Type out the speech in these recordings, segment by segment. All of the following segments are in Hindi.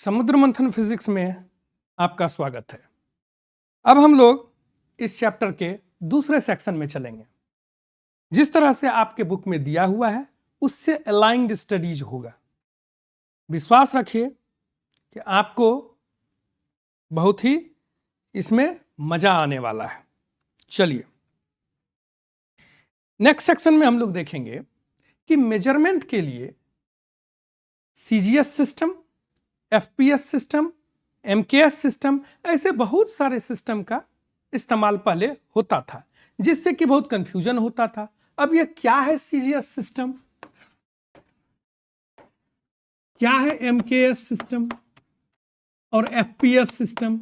समुद्र मंथन फिजिक्स में आपका स्वागत है। अब हम लोग इस चैप्टर के दूसरे सेक्शन में चलेंगे। जिस तरह से आपके बुक में दिया हुआ है उससे अलाइंड स्टडीज होगा। विश्वास रखिए कि आपको बहुत ही इसमें मजा आने वाला है। चलिए, नेक्स्ट सेक्शन में हम लोग देखेंगे कि मेजरमेंट के लिए CGS system, FPS system, MKS system, ऐसे बहुत सारे सिस्टम का इस्तेमाल पहले होता था, जिससे कि बहुत कंफ्यूजन होता था। अब यह क्या है सीजीएस सिस्टम, क्या है एमकेएस सिस्टम और एफपीएस सिस्टम।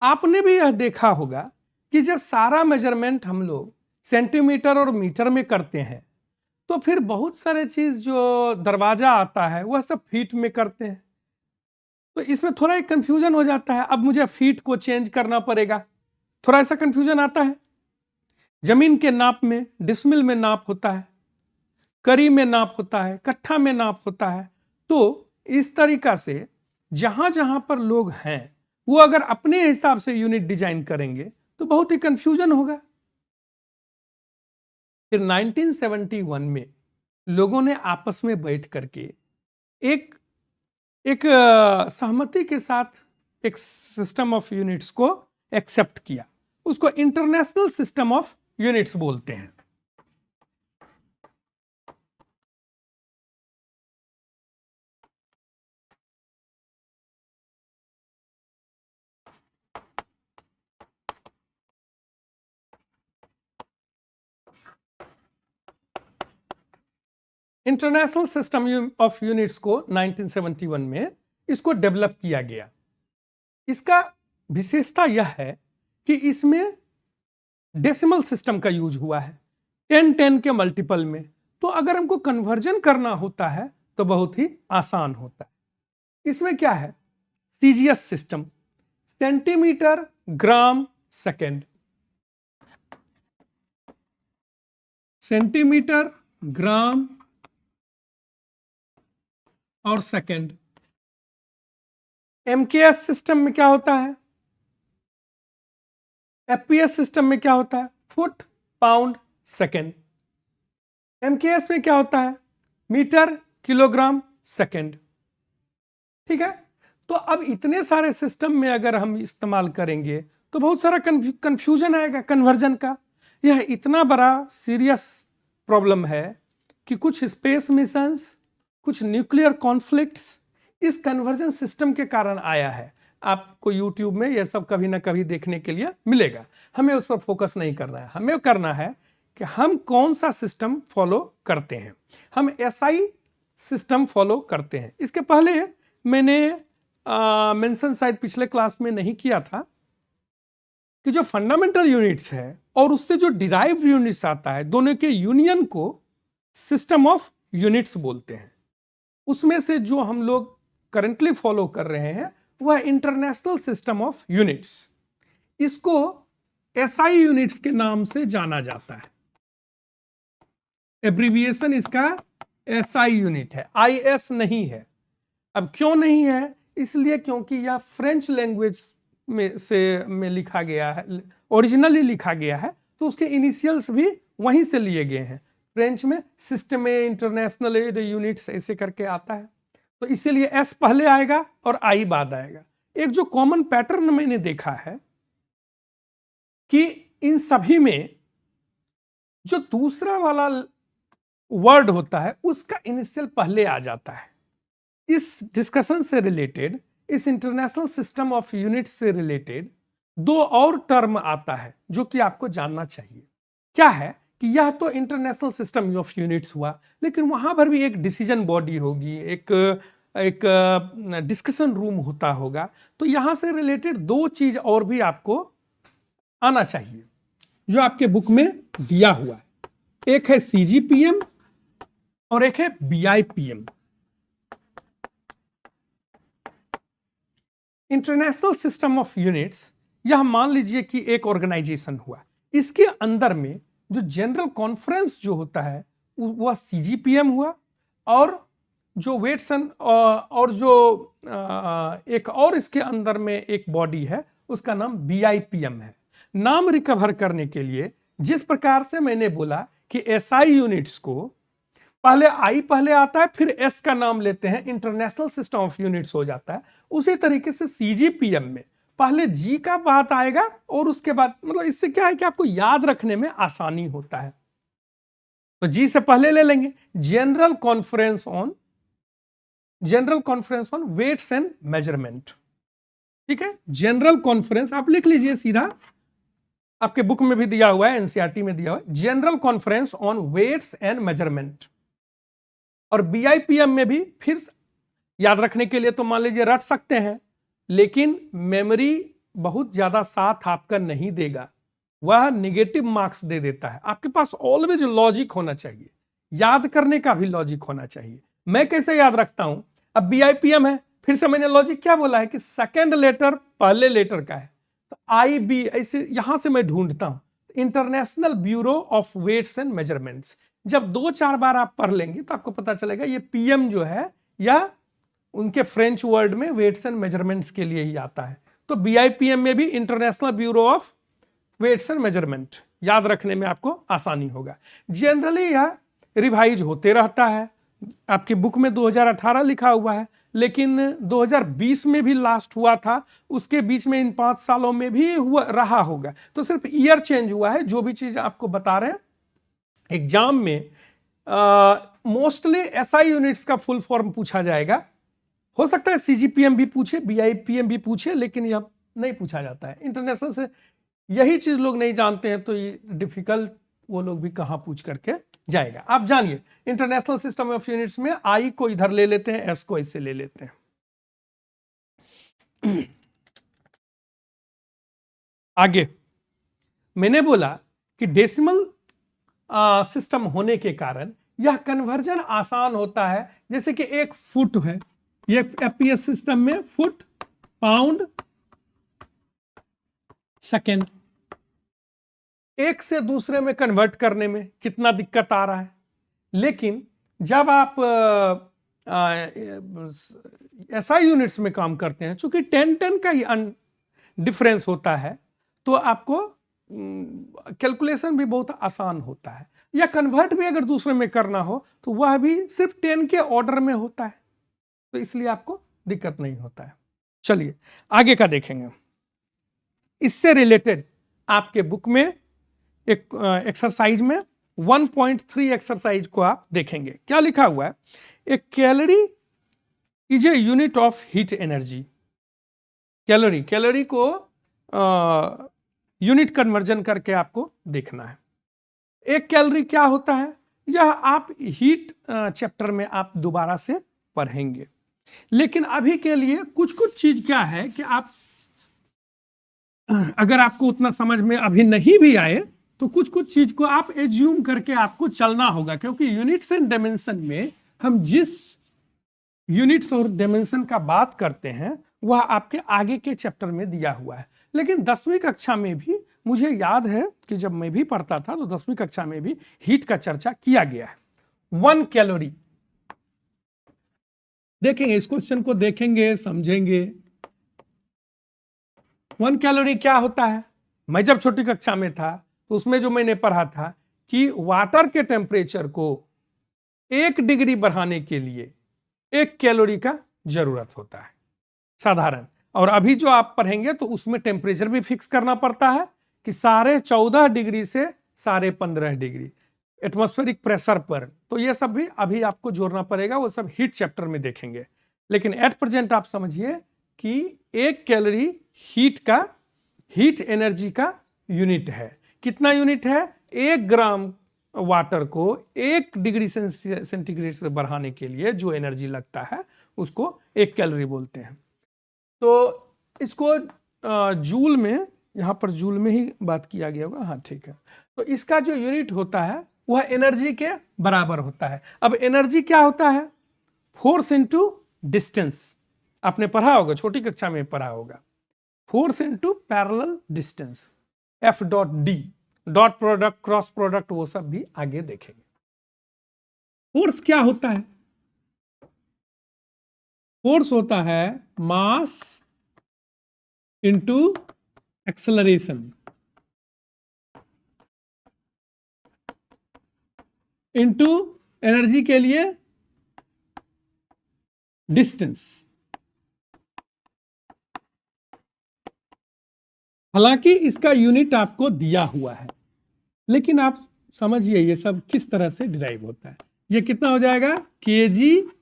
आपने भी यह देखा होगा कि जब सारा मेजरमेंट हम लोग सेंटीमीटर और मीटर में करते हैं तो फिर बहुत सारे चीज जो दरवाजा आता है वह सब फीट में करते हैं, तो इसमें थोड़ा एक कंफ्यूजन हो जाता है। अब मुझे फीट को चेंज करना पड़ेगा, थोड़ा ऐसा कंफ्यूजन आता है। जमीन के नाप में डिसमिल में नाप होता है, करी में नाप होता है, कट्ठा में नाप होता है। तो इस तरीका से जहां जहां पर लोग हैं वो अगर अपने हिसाब से यूनिट डिजाइन करेंगे तो बहुत ही कंफ्यूजन होगा। फिर 1971 में लोगों ने आपस में बैठ करके एक सहमति के साथ एक सिस्टम ऑफ यूनिट्स को एक्सेप्ट किया। उसको इंटरनेशनल सिस्टम ऑफ यूनिट्स बोलते हैं। इंटरनेशनल सिस्टम ऑफ यूनिट्स को 1971 में इसको डेवलप किया गया। इसका विशेषता यह है कि इसमें डेसिमल सिस्टम का यूज हुआ है, 10 के मल्टीपल में। तो अगर हमको कन्वर्जन करना होता है तो बहुत ही आसान होता है। इसमें क्या है, सीजीएस सिस्टम, सेंटीमीटर, ग्राम, सेकेंड, सेंटीमीटर, ग्राम और सेकेंड। एमकेएस सिस्टम में क्या होता है, एफपीएस सिस्टम में क्या होता है, फुट, पाउंड, सेकेंड। एमकेएस में क्या होता है, मीटर, किलोग्राम, सेकेंड। ठीक है। तो अब इतने सारे सिस्टम में अगर हम इस्तेमाल करेंगे तो बहुत सारा कंफ्यूजन आएगा कन्वर्जन का। यह इतना बड़ा सीरियस प्रॉब्लम है कि कुछ स्पेस मिशंस, कुछ न्यूक्लियर कॉन्फ्लिक्ट्स इस कन्वर्जन सिस्टम के कारण आया है। आपको यूट्यूब में यह सब कभी ना कभी देखने के लिए मिलेगा। हमें उस पर फोकस नहीं करना है, हमें करना है कि हम कौन सा सिस्टम फॉलो करते हैं। हम एसआई सिस्टम फॉलो करते हैं। इसके पहले मैंने मेंशन शायद पिछले क्लास में नहीं किया था कि जो फंडामेंटल यूनिट्स है और उससे जो डिराइव्ड यूनिट्स आता है, दोनों के यूनियन को सिस्टम ऑफ यूनिट्स बोलते हैं। उसमें से जो हम लोग करंटली फॉलो कर रहे हैं वह इंटरनेशनल सिस्टम ऑफ यूनिट्स, इसको एसआई यूनिट्स के नाम से जाना जाता है। एब्रिविएशन इसका एसआई यूनिट है, आईएस नहीं है। अब क्यों नहीं है, इसलिए क्योंकि यह फ्रेंच लैंग्वेज में लिखा गया है, ओरिजिनली लिखा गया है, तो उसके इनिशियल्स भी वहीं से लिए गए हैं। फ्रेंच में सिस्टम इंटरनेशनल यूनिट्स ऐसे करके आता है, तो इसीलिए एस पहले आएगा और आई बाद आएगा। एक जो कॉमन पैटर्न मैंने देखा है कि इन सभी में जो दूसरा वाला वर्ड होता है उसका इनिशियल पहले आ जाता है। इस डिस्कशन से रिलेटेड, इस इंटरनेशनल सिस्टम ऑफ यूनिट्स से रिलेटेड दो और टर्म आता है जो कि आपको जानना चाहिए। क्या है कि यह तो इंटरनेशनल सिस्टम ऑफ यूनिट्स हुआ, लेकिन वहां पर भी एक डिसीजन बॉडी होगी, एक डिस्कशन रूम होता होगा। तो यहां से रिलेटेड दो चीज और भी आपको आना चाहिए जो आपके बुक में दिया हुआ है। एक है सीजीपीएम और एक है बीआईपीएम। इंटरनेशनल सिस्टम ऑफ यूनिट्स, यह मान लीजिए कि एक ऑर्गेनाइजेशन हुआ, इसके अंदर में जो जनरल कॉन्फ्रेंस जो होता है वह सीजीपीएम हुआ, और जो वेट्स एंड और जो एक और इसके अंदर में एक बॉडी है उसका नाम BIPM है। नाम रिकवर करने के लिए जिस प्रकार से मैंने बोला कि SI यूनिट्स को पहले I पहले आता है फिर S का नाम लेते हैं, इंटरनेशनल सिस्टम ऑफ यूनिट्स हो जाता है, उसी तरीके से CGPM में पहले G का बात आएगा और उसके बाद, मतलब इससे क्या है कि आपको याद रखने में आसानी होता है। तो G से पहले ले लेंगे general conference on weights and measurement. ठीक है, जनरल कॉन्फ्रेंस आप लिख लीजिए सीधा, आपके बुक में भी दिया हुआ है, एनसीईआरटी में दिया हुआ है, general conference on weights and measurement. और BIPM में भी फिर याद रखने के लिए तो मान लीजिए रट सकते हैं, लेकिन मेमोरी बहुत ज्यादा साथ आपका नहीं देगा, वह निगेटिव मार्क्स दे देता है। आपके पास ऑलवेज लॉजिक होना चाहिए, याद करने का भी लॉजिक होना चाहिए। मैं कैसे याद रखता हूं, अब BIPM है, फिर से मैंने लॉजिक क्या बोला है कि सेकेंड लेटर पहले लेटर का है, तो IB ऐसे यहां से मैं ढूंढता हूं, international bureau of weights and measurements. जब 2-4 बार आप पढ़ लेंगे तो आपको पता चलेगा ये PM जो है या उनके फ्रेंच वर्ड में वेट्स एंड मेजरमेंट्स के लिए ही आता है। तो BIPM में भी international bureau of weights and measurement, याद रखने में आपको आसानी होगा। जनरली यह रिवाइज होते रहता है, आपकी बुक में 2018 लिखा हुआ है, लेकिन 2020 में भी लास्ट हुआ था, उसके बीच में इन 5 सालों में भी हुआ रहा होगा, तो सिर्फ ईयर चेंज हुआ है। जो भी चीज आपको बता रहे हैं एग्जाम में मोस्टली SI यूनिट्स का फुल फॉर्म पूछा जाएगा, हो सकता है CGPM भी पूछे, BIPM भी पूछे, लेकिन यह नहीं पूछा जाता है। इंटरनेशनल से यही चीज लोग नहीं जानते हैं, तो ये डिफिकल्ट वो लोग भी कहां पूछ करके जाएगा। आप जानिए इंटरनेशनल सिस्टम ऑफ यूनिट्स में I को इधर ले लेते हैं, S को ऐसे ले लेते हैं। आगे मैंने बोला कि डेसिमल सिस्टम होने के कारण यह कन्वर्जन आसान होता है। जैसे कि एक फुट है, ये FPS सिस्टम में फुट, पाउंड, सेकेंड, एक से दूसरे में कन्वर्ट करने में कितना दिक्कत आ रहा है। लेकिन जब आप SI यूनिट्स में काम करते हैं, चूंकि 10-10 का ही डिफरेंस होता है, तो आपको कैलकुलेशन भी बहुत आसान होता है, या कन्वर्ट भी अगर दूसरे में करना हो तो वह भी सिर्फ 10 के ऑर्डर में होता है, तो इसलिए आपको दिक्कत नहीं होता है। चलिए आगे का देखेंगे। इससे रिलेटेड आपके बुक में एक एक्सरसाइज में 1.3 एक्सरसाइज को आप देखेंगे। क्या लिखा हुआ है, एक calorie is a unit of heat energy. Calorie को यूनिट कन्वर्जन करके आपको देखना है। एक कैलोरी क्या होता है, यह आप हीट चैप्टर में आप दोबारा से पढ़ेंगे, लेकिन अभी के लिए कुछ कुछ चीज क्या है कि आप अगर आपको उतना समझ में अभी नहीं भी आए तो कुछ कुछ चीज को आप एज्यूम करके आपको चलना होगा, क्योंकि यूनिट्स एंड डायमेंशन में हम जिस यूनिट्स और डायमेंशन का बात करते हैं वह आपके आगे के चैप्टर में दिया हुआ है। लेकिन 10वीं कक्षा में भी मुझे याद है कि जब मैं भी पढ़ता था तो 10वीं कक्षा में भी हीट का चर्चा किया गया है। 1 कैलोरी, देखेंगे इस क्वेश्चन को, देखेंगे समझेंगे। 1 कैलोरी क्या होता है, मैं जब छोटी कक्षा में था तो उसमें जो मैंने पढ़ा था कि वाटर के टेम्परेचर को 1 डिग्री बढ़ाने के लिए 1 कैलोरी का जरूरत होता है साधारण। और अभी जो आप पढ़ेंगे तो उसमें टेम्परेचर भी फिक्स करना पड़ता है कि 14.5 डिग्री से 15.5 डिग्री एटमॉस्फेरिक प्रेशर पर, तो ये सब भी अभी आपको जोड़ना पड़ेगा, वो सब हीट चैप्टर में देखेंगे। लेकिन एट प्रेजेंट आप समझिए कि 1 कैलोरी हीट एनर्जी का यूनिट है। कितना यूनिट है, 1 ग्राम वाटर को 1 डिग्री सेंटीग्रेड से बढ़ाने के लिए जो एनर्जी लगता है उसको 1 कैलोरी बोलते हैं। तो इसको जूल में, यहां पर जूल में ही बात किया गया होगा, हाँ ठीक है। तो इसका जो यूनिट होता है वह एनर्जी के बराबर होता है। अब एनर्जी क्या होता है, फोर्स इंटू डिस्टेंस, आपने पढ़ा होगा, छोटी कक्षा में पढ़ा होगा, force into parallel distance, F.D, dot product, cross product, वो सब भी आगे देखेंगे। फोर्स क्या होता है, फोर्स होता है mass into acceleration into energy के लिए डिस्टेंस। हालांकि इसका यूनिट आपको दिया हुआ है, लेकिन आप समझिए ये सब किस तरह से डिराइव होता है। ये कितना हो जाएगा, केजी,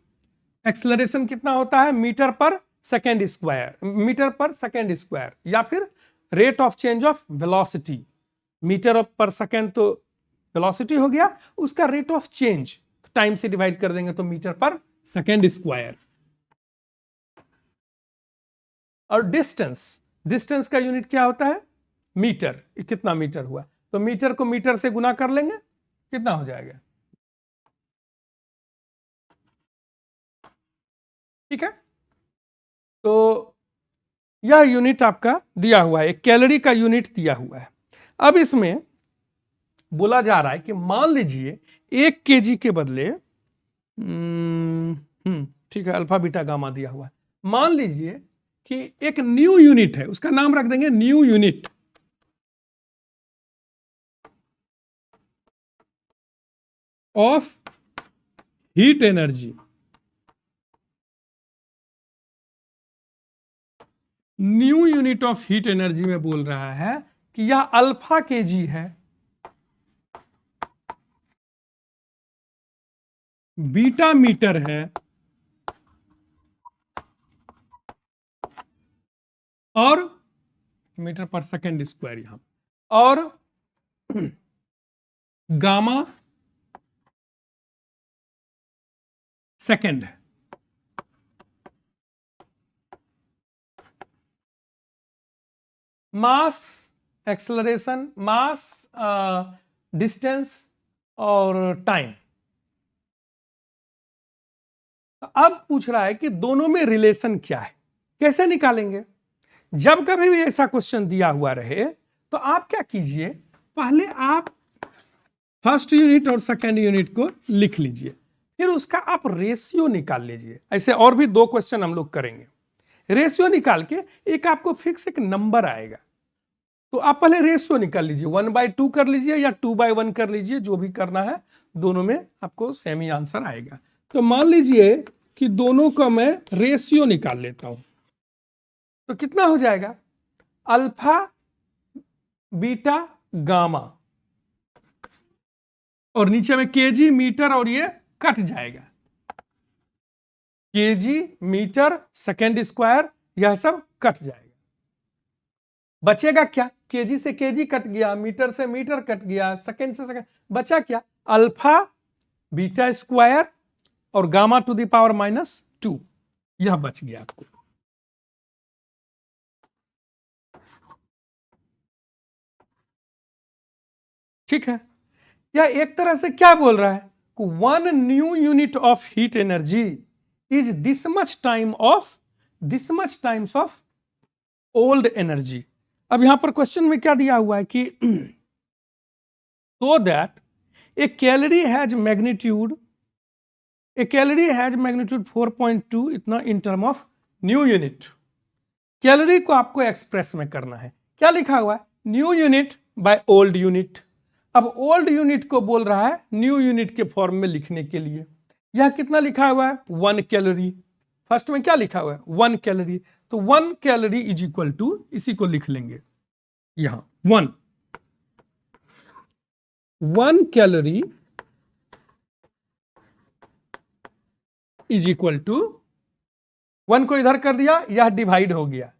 एक्सेलरेशन कितना होता है, metre per second square, metre per second square, या फिर rate of change of velocity. Metre per second तो वेलोसिटी हो गया, उसका रेट ऑफ चेंज टाइम से डिवाइड कर देंगे तो मीटर पर सेकेंड स्क्वायर। और डिस्टेंस, डिस्टेंस का यूनिट क्या होता है, मीटर। कितना मीटर हुआ, तो मीटर को मीटर से गुना कर लेंगे, कितना हो जाएगा, ठीक है। तो यह यूनिट आपका दिया हुआ है, एक कैलोरी का यूनिट दिया हुआ है। अब इसमें बोला जा रहा है कि मान लीजिए 1 केजी के बदले ठीक है, अल्फा बीटा गामा दिया हुआ है। मान लीजिए कि एक न्यू यूनिट है, उसका नाम रख देंगे new unit of heat energy. New unit of heat energy में बोल रहा है कि यह अल्फा केजी है, बीटा मीटर है, और मीटर पर सेकेंड स्क्वायर यहां, और गामा सेकेंड है। मास, एक्सेलरेशन, मास, डिस्टेंस और टाइम। अब पूछ रहा है कि दोनों में रिलेशन क्या है, कैसे निकालेंगे। जब कभी भी ऐसा क्वेश्चन दिया हुआ रहे तो आप क्या कीजिए, पहले आप फर्स्ट यूनिट और सेकेंड यूनिट को लिख लीजिए, फिर उसका आप रेशियो निकाल लीजिए। ऐसे और भी 2 क्वेश्चन हम लोग करेंगे। रेशियो निकाल के एक आपको फिक्स एक नंबर आएगा, तो आप पहले रेशियो निकाल लीजिए, 1/2 कर लीजिए या 2/1 कर लीजिए, जो भी करना है, दोनों में आपको सेम ही आंसर आएगा। तो मान लीजिए कि दोनों का मैं रेशियो निकाल लेता हूं, तो कितना हो जाएगा, अल्फा बीटा गामा, और नीचे में केजी मीटर, और ये कट जाएगा, केजी मीटर सेकेंड स्क्वायर, यह सब कट जाएगा। बचेगा क्या, केजी से केजी कट गया, मीटर से मीटर कट गया, सेकेंड से सेकेंड, बचा क्या, अल्फा बीटा स्क्वायर और गामा टू द पावर -2, यह बच गया आपको। ठीक है, यह एक तरह से क्या बोल रहा है, 1 new unit of heat energy is this much times of old energy. अब यहां पर क्वेश्चन में क्या दिया हुआ है कि so that a calorie has magnitude 4.2 इतना in term of new unit। Calorie को आपको एक्सप्रेस में करना है, क्या लिखा हुआ है, new unit by old unit. अब ओल्ड यूनिट को बोल रहा है न्यू यूनिट के फॉर्म में लिखने के लिए। यह कितना लिखा हुआ है, 1 कैलोरी। फर्स्ट में क्या लिखा हुआ है, 1 कैलोरी, तो 1 कैलोरी इज इक्वल टू, इसी को लिख लेंगे यहां, 1 कैलोरी इज इक्वल टू, 1 को इधर कर दिया, यह डिवाइड हो गया,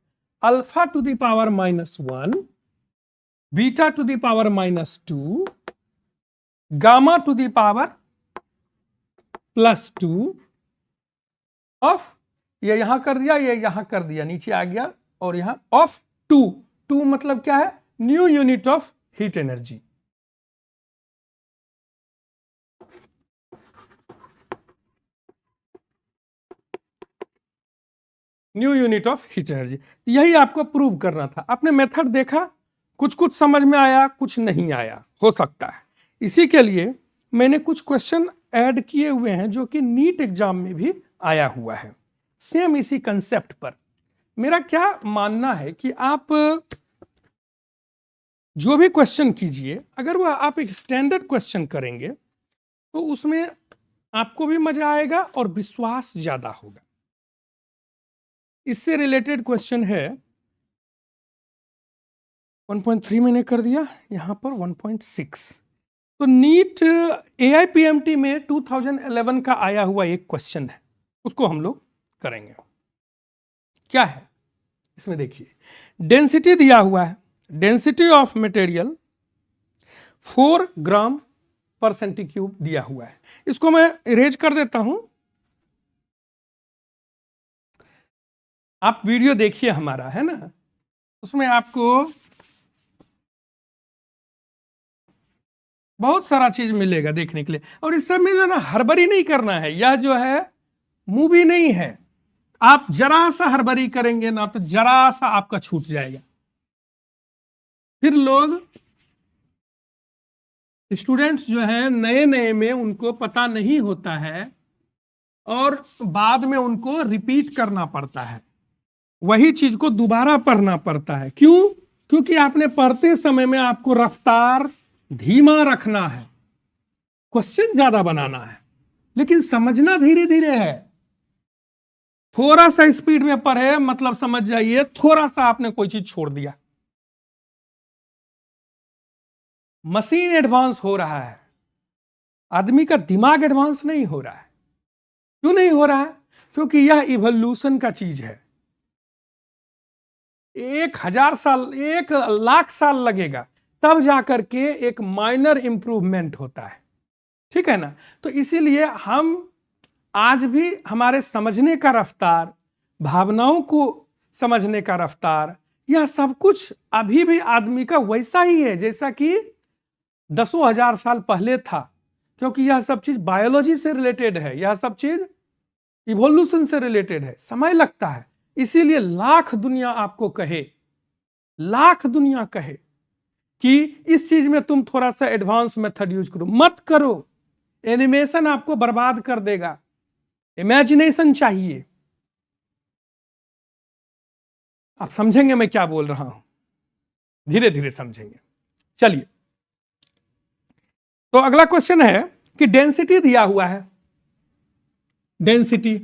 alpha two the power -1, beta two the power -2, gamma two the power +2 of, ये यहां कर दिया, ये यहां कर दिया, नीचे आ गया, और यहां ऑफ 2 मतलब क्या है, new unit of heat energy. New unit of heat energy, यही आपको प्रूव करना था। आपने मेथड देखा, कुछ कुछ समझ में आया, कुछ नहीं आया, हो सकता है। इसी के लिए मैंने कुछ क्वेश्चन ऐड किए हुए हैं जो कि नीट एग्जाम में भी आया हुआ है। सेम इसी कंसेप्ट पर। मेरा क्या मानना है कि आप जो भी क्वेश्चन कीजिए, अगर वह आप एक स्टैंडर्ड क्वेश्चन करेंगे तो उसमें आपको भी मजा आएगा और विश्वास ज्यादा होगा। इससे रिलेटेड क्वेश्चन है 1.3 मैंने कर दिया, यहां पर 1.6। तो नीट AIPMT में 2011 का आया हुआ एक क्वेश्चन है, उसको हम लोग करेंगे। क्या है इसमें देखिए, डेंसिटी दिया हुआ है, डेंसिटी ऑफ मटेरियल 4 ग्राम पर सेंटीक्यूब दिया हुआ है। इसको मैं इरेज कर देता हूं, आप वीडियो देखिए हमारा, है ना, उसमें आपको बहुत सारा चीज मिलेगा देखने के लिए। और इस सब में जो ना हड़बड़ी नहीं करना है, यह जो है मूवी नहीं है। आप जरा सा हड़बड़ी करेंगे ना तो जरा सा आपका छूट जाएगा। फिर लोग स्टूडेंट्स जो है नए नए में उनको पता नहीं होता है और बाद में उनको रिपीट करना पड़ता है, वही चीज को दोबारा पढ़ना पड़ता है। क्यों? क्योंकि आपने पढ़ते समय में आपको रफ्तार धीमा रखना है, क्वेश्चन ज्यादा बनाना है, लेकिन समझना धीरे धीरे है। थोड़ा सा स्पीड में पढ़े मतलब समझ जाइए थोड़ा सा आपने कोई चीज छोड़ दिया। मशीन एडवांस हो रहा है, आदमी का दिमाग एडवांस नहीं हो रहा है। क्यों नहीं हो रहा है? क्योंकि यह इवोल्यूशन का चीज है। 1000 साल 1,00,000 साल लगेगा तब जाकर के एक माइनर इंप्रूवमेंट होता है, ठीक है ना। तो इसीलिए हम आज भी हमारे समझने का रफ्तार, भावनाओं को समझने का रफ्तार, यह सब कुछ अभी भी आदमी का वैसा ही है जैसा कि 10,000 साल पहले था। क्योंकि यह सब चीज बायोलॉजी से रिलेटेड है, यह सब चीज इवोल्यूशन से रिलेटेड है, समय लगता है। इसीलिए लाख दुनिया आपको कहे, लाख दुनिया कहे कि इस चीज में तुम थोड़ा सा एडवांस मेथड यूज करो, मत करो, एनिमेशन आपको बर्बाद कर देगा। इमेजिनेशन चाहिए। आप समझेंगे मैं क्या बोल रहा हूं, धीरे धीरे समझेंगे। चलिए, तो अगला क्वेश्चन है कि डेंसिटी दिया हुआ है, डेंसिटी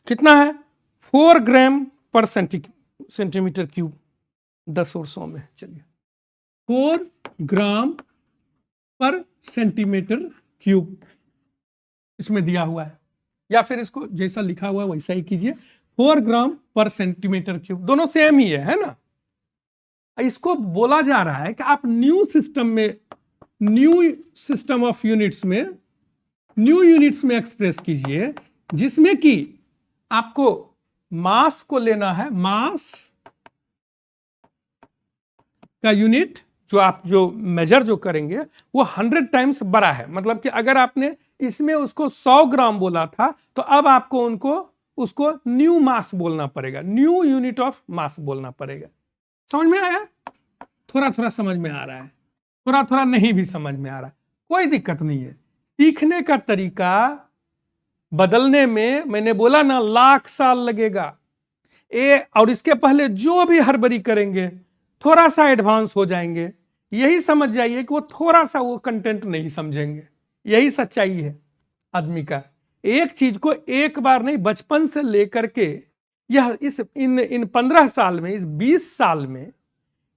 कितना है? 4 ग्राम पर सेंटीमीटर क्यूब, 10 और 100 में। चलिए, 4 ग्राम पर सेंटीमीटर क्यूब इसमें दिया हुआ है, या फिर इसको जैसा लिखा हुआ है वैसा ही कीजिए, 4 ग्राम पर सेंटीमीटर क्यूब, दोनों सेम ही है ना। इसको बोला जा रहा है कि आप न्यू सिस्टम ऑफ यूनिट्स में, न्यू यूनिट्स में एक्सप्रेस कीजिए, जिसमें कि आपको मास को लेना है, मास का यूनिट जो आप जो मेजर जो करेंगे वो 100 टाइम्स बड़ा है। मतलब कि अगर आपने इसमें उसको 100 ग्राम बोला था तो अब आपको उसको न्यू मास बोलना पड़ेगा, न्यू यूनिट ऑफ मास बोलना पड़ेगा। समझ में आया? थोड़ा थोड़ा समझ में आ रहा है, थोड़ा थोड़ा नहीं भी समझ में आ रहा है, कोई दिक्कत नहीं है। सीखने का तरीका बदलने में मैंने बोला ना 1,00,000 साल लगेगा। और इसके पहले जो भी हड़बड़ी करेंगे थोड़ा सा एडवांस हो जाएंगे, यही समझ जाइए कि वो थोड़ा सा वो कंटेंट नहीं समझेंगे। यही सच्चाई है आदमी का। एक चीज को एक बार नहीं, बचपन से लेकर के यह इन 15 साल में, इस 20 साल में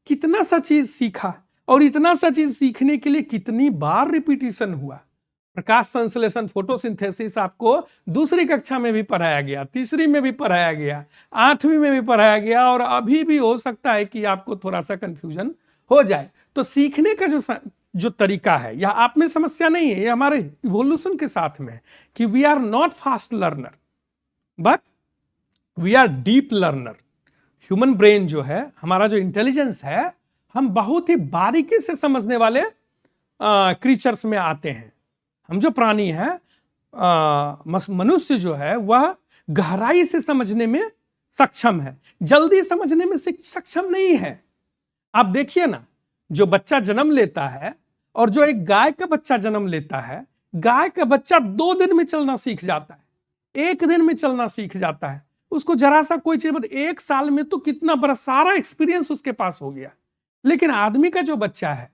कितना सा चीज सीखा, और इतना सा चीज सीखने के लिए कितनी बार रिपीटिशन हुआ। प्रकाश संश्लेषण, फोटोसिंथेसिस आपको दूसरी कक्षा में भी पढ़ाया गया, तीसरी में भी पढ़ाया गया, 8वीं में भी पढ़ाया गया, और अभी भी हो सकता है कि आपको थोड़ा सा कंफ्यूजन हो जाए। तो सीखने का जो तरीका है, यह आप में समस्या नहीं है, यह हमारे इवोल्यूशन के साथ में है कि we are not fast learner but we are deep learner. Human brain जो है, हमारा जो इंटेलिजेंस है, हम बहुत ही बारीकी से समझने वाले क्रीचर्स में आते हैं। हम जो प्राणी हैं, मनुष्य जो है वह गहराई से समझने में सक्षम है, जल्दी समझने में सक्षम नहीं है। आप देखिए ना, जो बच्चा जन्म लेता है और जो एक गाय का बच्चा जन्म लेता है, गाय का बच्चा 2 दिन में चलना सीख जाता है, 1 दिन में चलना सीख जाता है, उसको जरा सा कोई चीज 1 साल में तो कितना बड़ा सारा एक्सपीरियंस उसके पास हो गया। लेकिन आदमी का जो बच्चा है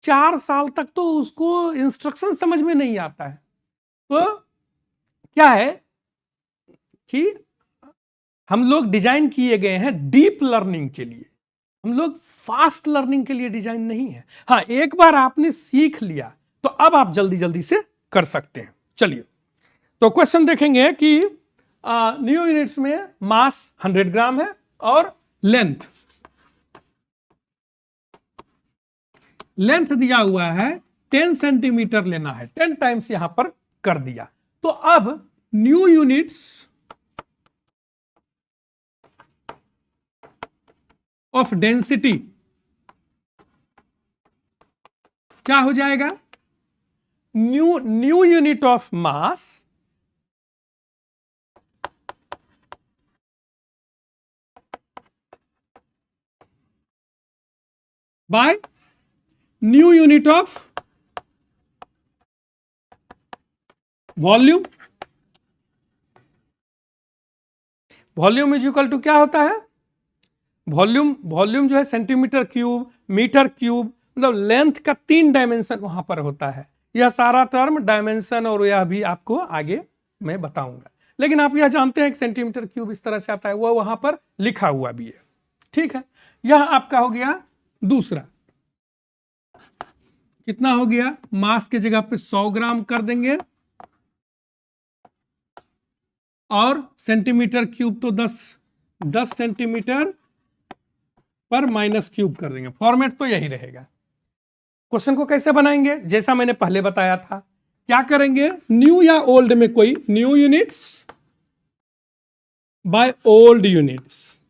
4 साल तक तो उसको इंस्ट्रक्शन समझ में नहीं आता है। तो क्या है कि हम लोग डिजाइन किए गए हैं डीप लर्निंग के लिए, हम लोग फास्ट लर्निंग के लिए डिजाइन नहीं है। हाँ, एक बार आपने सीख लिया तो अब आप जल्दी जल्दी से कर सकते हैं। चलिए तो क्वेश्चन देखेंगे कि न्यू यूनिट्स में मास 100 ग्राम है और लेंथ दिया हुआ है 10 सेंटीमीटर लेना है, 10 टाइम्स यहां पर कर दिया। तो अब न्यू यूनिट्स ऑफ डेंसिटी क्या हो जाएगा? New unit of mass by new unit of volume. Volume is equal to क्या होता है? वॉल्यूम जो है सेंटीमीटर क्यूब, मीटर क्यूब, मतलब लेंथ का 3 डायमेंशन वहां पर होता है। यह सारा टर्म डायमेंशन और यह भी आपको आगे मैं बताऊंगा, लेकिन आप यह जानते हैं कि सेंटीमीटर क्यूब इस तरह से आता है, वो वहां पर लिखा हुआ भी है। ठीक है, यह आपका हो गया दूसरा। कितना हो गया? मास के जगह पे 100 ग्राम कर देंगे और सेंटीमीटर क्यूब तो 10 सेंटीमीटर पर माइनस क्यूब कर देंगे। फॉर्मेट तो यही रहेगा। क्वेश्चन को कैसे बनाएंगे? जैसा मैंने पहले बताया था, क्या करेंगे? न्यू या ओल्ड में कोई new units by old units.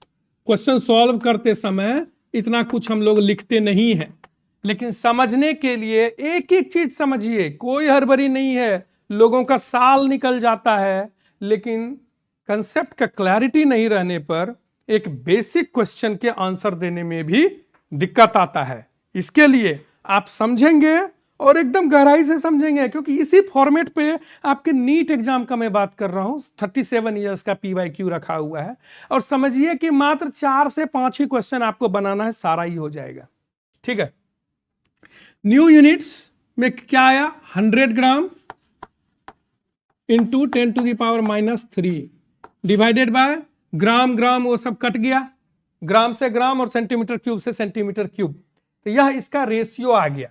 Question solve करते समय इतना कुछ हम लोग लिखते नहीं है, लेकिन समझने के लिए एक एक चीज समझिए, कोई हड़बड़ी नहीं है। लोगों का साल निकल जाता है, लेकिन कंसेप्ट का क्लैरिटी नहीं रहने पर एक बेसिक क्वेश्चन के आंसर देने में भी दिक्कत आता है। इसके लिए आप समझेंगे और एकदम गहराई से समझेंगे, क्योंकि इसी फॉर्मेट पे आपके नीट एग्जाम का मैं बात कर रहा हूं। 37 इयर्स का PYQ रखा हुआ है, और समझिए कि मात्र 4 से 5 ही क्वेश्चन आपको बनाना है, सारा ही हो जाएगा। ठीक है, न्यू यूनिट्स में क्या आया? 100 ग्राम इंटू 10⁻³ डिवाइडेड बाय ग्राम, वो सब कट गया, ग्राम से ग्राम और सेंटीमीटर क्यूब से सेंटीमीटर क्यूब, तो यह इसका रेशियो आ गया।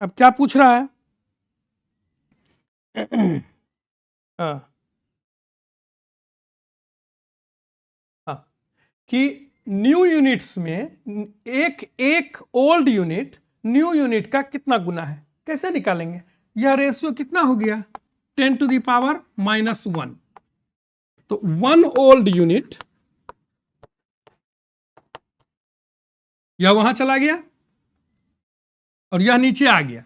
अब क्या पूछ रहा है? कि न्यू यूनिट्स में एक ओल्ड यूनिट न्यू यूनिट का कितना गुना है, कैसे निकालेंगे? यह रेशियो कितना हो गया? 10⁻⁻1। तो 1 ओल्ड यूनिट यह वहां चला गया और यह नीचे आ गया,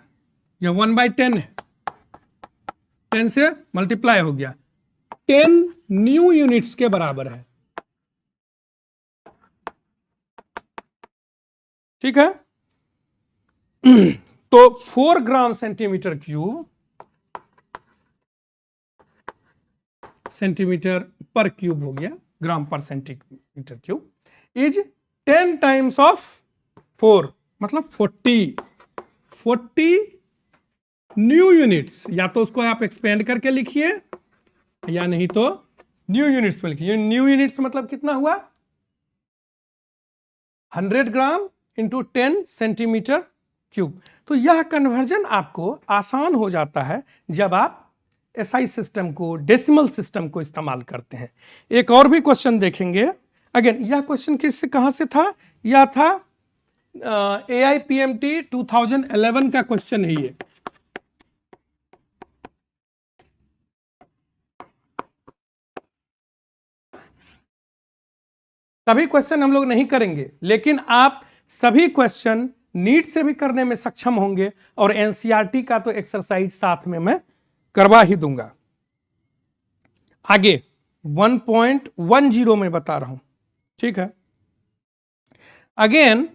यह 1/10 है, 10 से मल्टीप्लाई हो गया, 10 न्यू यूनिट्स के बराबर है। ठीक है, तो 4 ग्राम सेंटीमीटर क्यूब, सेंटीमीटर पर क्यूब हो गया, ग्राम पर centimetre cube, is 10 times of 4, मतलब 40 न्यू यूनिट्स। या तो उसको आप एक्सपेंड करके लिखिए, या नहीं तो न्यू यूनिट्स में लिखिए। न्यू यूनिट्स मतलब कितना हुआ? 100 ग्राम इंटू 10 सेंटीमीटर क्यूब। तो यह कन्वर्जन आपको आसान हो जाता है जब आप SI सिस्टम को, डेसिमल सिस्टम को इस्तेमाल करते हैं। एक और भी क्वेश्चन देखेंगे। अगेन यह क्वेश्चन किससे, कहां से था? यह था AIPMT 2011 का क्वेश्चन है ये। सभी क्वेश्चन हम लोग नहीं करेंगे, लेकिन आप सभी क्वेश्चन नीट से भी करने में सक्षम होंगे, और NCERT का तो एक्सरसाइज साथ में मैं करवा ही दूंगा। आगे 1.10 में बता रहा हूं। ठीक है, अगेन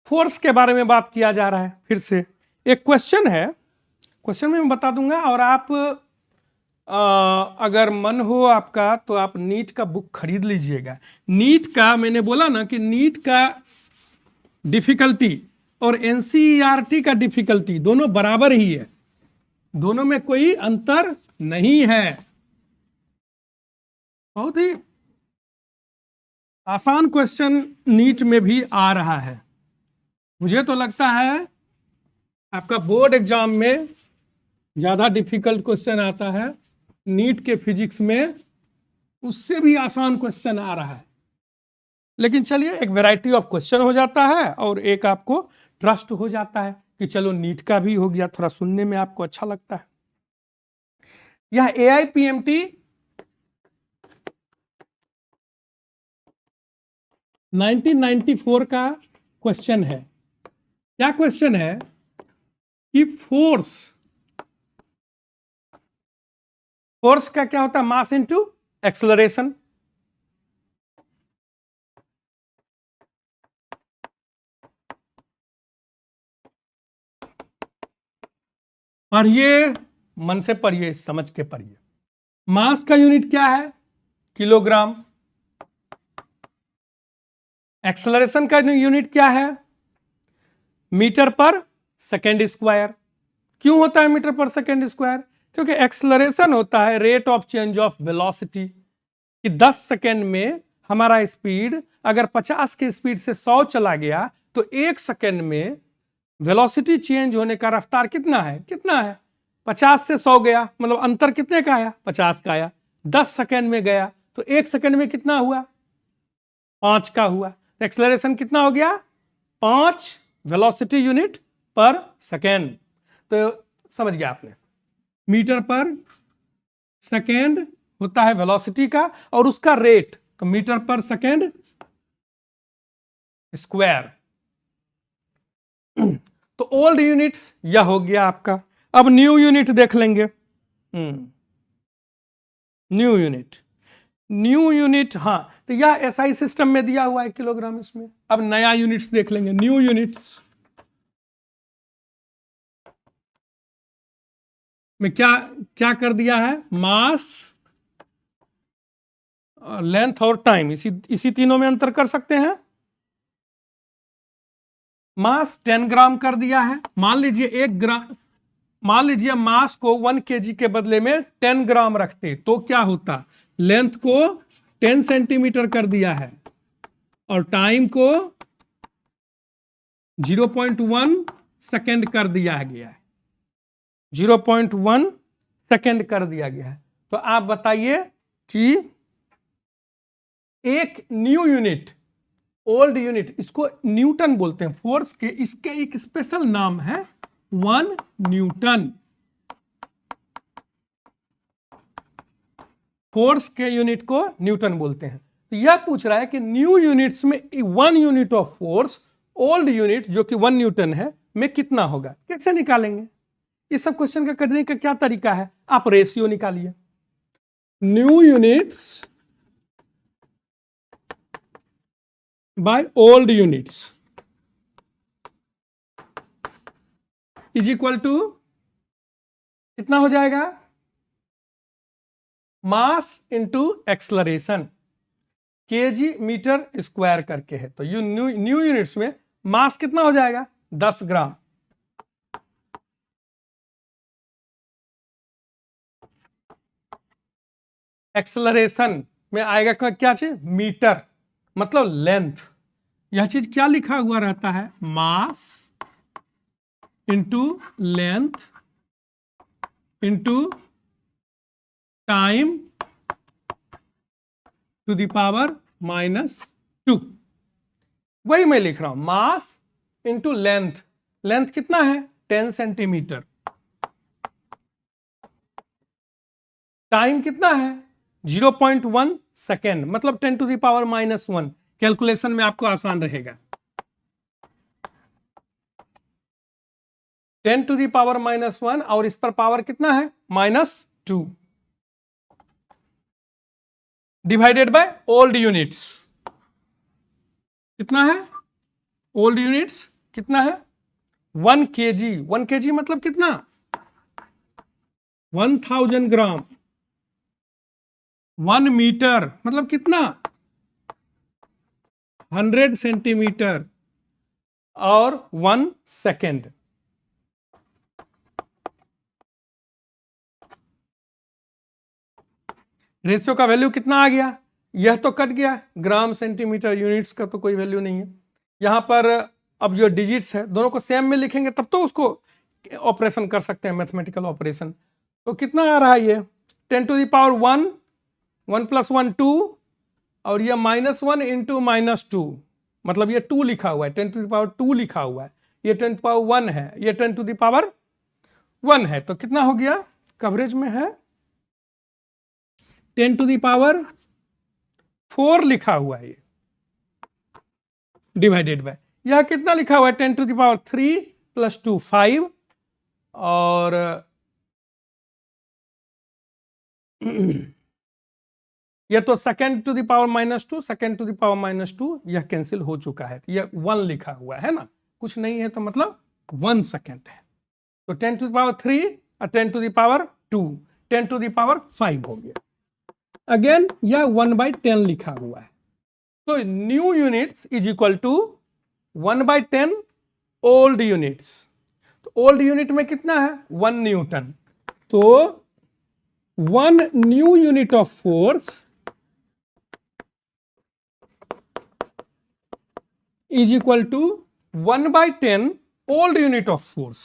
फोर्स के बारे में बात किया जा रहा है। फिर से एक क्वेश्चन है, क्वेश्चन में मैं बता दूंगा, और आप अगर मन हो आपका तो आप नीट का बुक खरीद लीजिएगा। नीट का मैंने बोला ना कि नीट का डिफिकल्टी और एनसीईआरटी का डिफिकल्टी दोनों बराबर ही है, दोनों में कोई अंतर नहीं है। बहुत ही आसान क्वेश्चन नीट में भी आ रहा है। मुझे तो लगता है आपका बोर्ड एग्जाम में ज्यादा डिफिकल्ट क्वेश्चन आता है, नीट के फिजिक्स में उससे भी आसान क्वेश्चन आ रहा है। लेकिन चलिए, एक वैरायटी ऑफ क्वेश्चन हो जाता है और एक आपको ट्रस्ट हो जाता है कि चलो नीट का भी हो गया, थोड़ा सुनने में आपको अच्छा लगता है। यह AIPMT 1994 का क्वेश्चन है। क्या क्वेश्चन है कि फोर्स का क्या होता है? Mass into acceleration. पढ़िए, मन से पढ़िए, समझ के पढ़िए। मास का यूनिट क्या है? किलोग्राम। एक्सेलरेशन का यूनिट क्या है? Metre per second square. क्यों होता है मीटर पर सेकेंड स्क्वायर? क्योंकि एक्सेलरेशन होता है rate of change of velocity, कि 10 सेकेंड में हमारा स्पीड अगर 50 के स्पीड से 100 चला गया तो 1 सेकेंड में वेलोसिटी चेंज होने का रफ्तार कितना है? 50 से 100 गया, मतलब अंतर कितने का आया? 50 का आया। 10 सेकेंड में गया तो 1 सेकेंड में कितना हुआ? 5 का हुआ। तो एक्सेलरेशन कितना हो गया? 5 वेलोसिटी यूनिट पर सेकेंड। तो समझ गया आपने, मीटर पर सेकेंड होता है वेलोसिटी का, और उसका रेट तो मीटर पर सेकेंड स्क्वायर। तो ओल्ड यूनिट्स यह हो गया आपका। अब न्यू यूनिट देख लेंगे। न्यू यूनिट, हाँ, तो यह SI सिस्टम में दिया हुआ है किलोग्राम इसमें। अब नया यूनिट्स देख लेंगे, न्यू यूनिट्स में क्या क्या कर दिया है? मास, लेंथ और टाइम, इसी तीनों में अंतर कर सकते हैं। मास 10 ग्राम कर दिया है। मान लीजिए 1 ग्राम, मान लीजिए मास को 1 kg के बदले में 10 ग्राम रखते तो क्या होता? लेंथ को 10 सेंटीमीटर कर दिया है और टाइम को 0.1 सेकेंड कर दिया गया है। 0.1 सेकेंड कर दिया गया है। तो आप बताइए कि एक न्यू यूनिट, ओल्ड यूनिट, इसको न्यूटन बोलते हैं फोर्स के, इसके एक स्पेशल नाम है 1 न्यूटन। फोर्स के यूनिट को न्यूटन बोलते हैं। तो यह पूछ रहा है कि न्यू यूनिट्स में 1 unit of force, old unit जो कि 1 न्यूटन है, में कितना होगा? कैसे निकालेंगे? इस सब क्वेश्चन का करने का क्या तरीका है? आप रेशियो निकालिए। New units by old units is equal to कितना हो जाएगा? Mass into acceleration, KG metre square करके है। तो यू न्यू यूनिट्स में मास कितना हो जाएगा? 10 ग्राम। एक्सलरेशन में आएगा क्या चीज? मीटर, मतलब लेंथ। यह चीज क्या लिखा हुआ रहता है? Mass into length into time to the power -2। वही मैं लिख रहा हूं, मास इंटू लेंथ। लेंथ कितना है? 10 सेंटीमीटर। टाइम कितना है? 0.1 सेकेंड, मतलब 10 टू द पावर -1। कैलकुलेशन में आपको आसान रहेगा। 10 टू द पावर -1 और इस पर पावर कितना है? -2 डिवाइडेड बाय ओल्ड यूनिट्स। कितना है ओल्ड यूनिट्स? कितना है 1 kg। 1 kg मतलब कितना 1000 ग्राम। 1 मीटर मतलब कितना 100 सेंटीमीटर। और 1 सेकेंड। रेशियो का वैल्यू कितना आ गया, यह तो कट गया, ग्राम सेंटीमीटर यूनिट्स का तो कोई वैल्यू नहीं है यहां पर। अब जो डिजिट्स है दोनों को सेम में लिखेंगे तब तो उसको ऑपरेशन कर सकते हैं, मैथमेटिकल ऑपरेशन। तो कितना आ रहा है ये 10 टू द पावर 1, 1 + 1 2, और ये -1 इंटू -2, मतलब ये 2 लिखा हुआ है, 10 टू द पावर 2 लिखा हुआ है, ये 10 टू पावर 1 है, ये 10 टू द पावर 1 है। तो कितना हो गया, कवरेज में है 10 टू द पावर 4 लिखा हुआ है, ये डिवाइडेड बाय यह कितना लिखा हुआ है 10 टू द पावर 3 + 2 5, और यह तो second to the power -2, second to the power -2, यह कैंसिल हो चुका है, यह 1 लिखा हुआ है ना, कुछ नहीं है तो मतलब 1 सेकेंड है। तो 10 टू द पावर 3 और 10 to the power 2, 10 to the power 5 हो गया। अगेन यह 1/10 लिखा हुआ है। तो new units is equal to 1/10 old units. तो ओल्ड यूनिट में कितना है 1 न्यूटन। तो 1 new unit of force is equal to 1/10 old unit of force.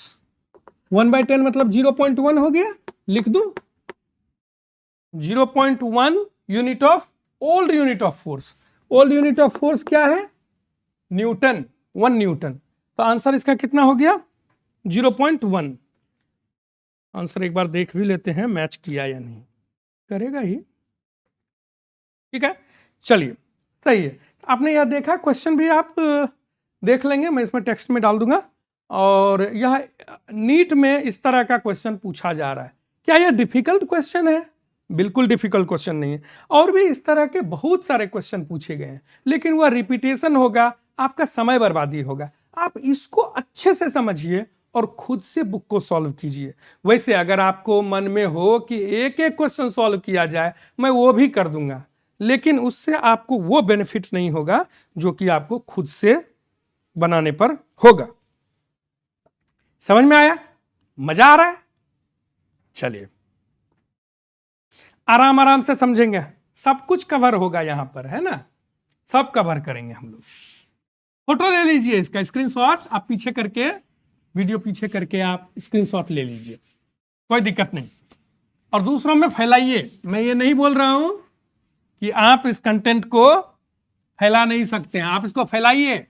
1/10 मतलब 0.1 हो गया, लिख दू 0.1 unit of old unit of force. Old unit of force क्या है न्यूटन, 1 न्यूटन। तो आंसर इसका कितना हो गया 0.1। आंसर एक बार देख भी लेते हैं मैच किया या नहीं, करेगा ही, ठीक है। चलिए सही है, आपने यह देखा, क्वेश्चन भी आप देख लेंगे, मैं इसमें टेक्स्ट में डाल दूंगा। और यह नीट में इस तरह का क्वेश्चन पूछा जा रहा है। क्या यह डिफिकल्ट क्वेश्चन है, बिल्कुल डिफिकल्ट क्वेश्चन नहीं है। और भी इस तरह के बहुत सारे क्वेश्चन पूछे गए हैं, लेकिन वह रिपीटेशन होगा, आपका समय बर्बादी होगा। आप इसको अच्छे से समझिए और खुद से बुक को सॉल्व कीजिए। वैसे अगर आपको मन में हो कि एक एक क्वेश्चन सॉल्व किया जाए, मैं वो भी कर दूंगा, लेकिन उससे आपको वो बेनिफिट नहीं होगा जो कि आपको खुद से बनाने पर होगा। समझ में आया, मजा आ रहा है। चलिए आराम आराम से समझेंगे, सब कुछ कवर होगा यहां पर, है ना, सब कवर करेंगे हम लोग। फोटो ले लीजिए इसका स्क्रीनशॉट, आप पीछे करके वीडियो पीछे करके आप स्क्रीनशॉट ले लीजिए, कोई दिक्कत नहीं। और दूसरों में फैलाइए। मैं ये नहीं बोल रहा हूं कि आप इस कंटेंट को फैला नहीं सकते हैं, आप इसको फैलाइए।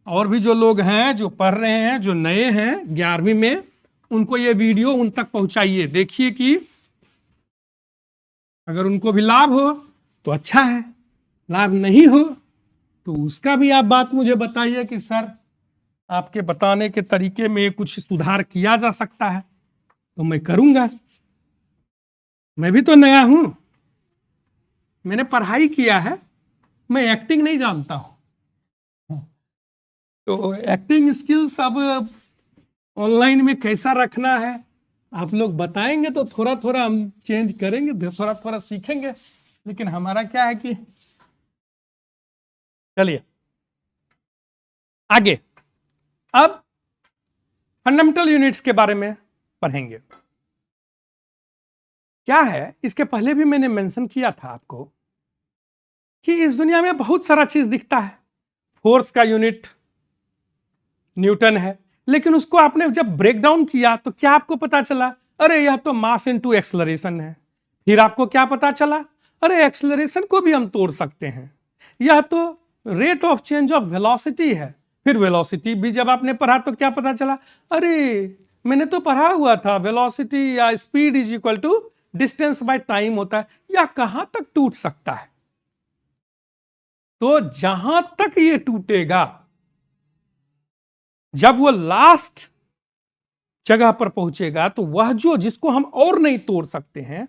और भी जो लोग हैं जो पढ़ रहे हैं, जो नए हैं 11वीं में, उनको ये वीडियो उन तक पहुंचाइए। देखिए कि अगर उनको भी लाभ हो तो अच्छा है, लाभ नहीं हो तो उसका भी आप बात मुझे बताइए कि सर आपके बताने के तरीके में कुछ सुधार किया जा सकता है, तो मैं करूंगा। मैं भी तो नया हूं, मैंने पढ़ाई किया है, मैं एक्टिंग नहीं जानता हूं। तो एक्टिंग स्किल्स अब ऑनलाइन में कैसा रखना है आप लोग बताएंगे तो थोड़ा थोड़ा हम चेंज करेंगे, थोड़ा थोड़ा सीखेंगे। लेकिन हमारा क्या है कि चलिए आगे, अब फंडामेंटल यूनिट्स के बारे में पढ़ेंगे। क्या है, इसके पहले भी मैंने मेंशन किया था आपको कि इस दुनिया में बहुत सारा चीज दिखता है। फोर्स का यूनिट न्यूटन है, लेकिन उसको आपने जब ब्रेक डाउन किया तो क्या आपको पता चला, अरे यह तो मास इनटू एक्सेलरेशन है। फिर आपको क्या पता चला, अरे एक्सेलरेशन को भी हम तोड़ सकते हैं, यह तो rate of change of velocity है। फिर वेलोसिटी भी जब आपने पढ़ा तो क्या पता चला, अरे मैंने तो पढ़ा हुआ था वेलोसिटी या speed is equal to distance by time होता है, या कहां तक टूट सकता है। तो जहां तक ये टूटेगा, जब वो लास्ट जगह पर पहुंचेगा, तो वह जो जिसको हम और नहीं तोड़ सकते हैं,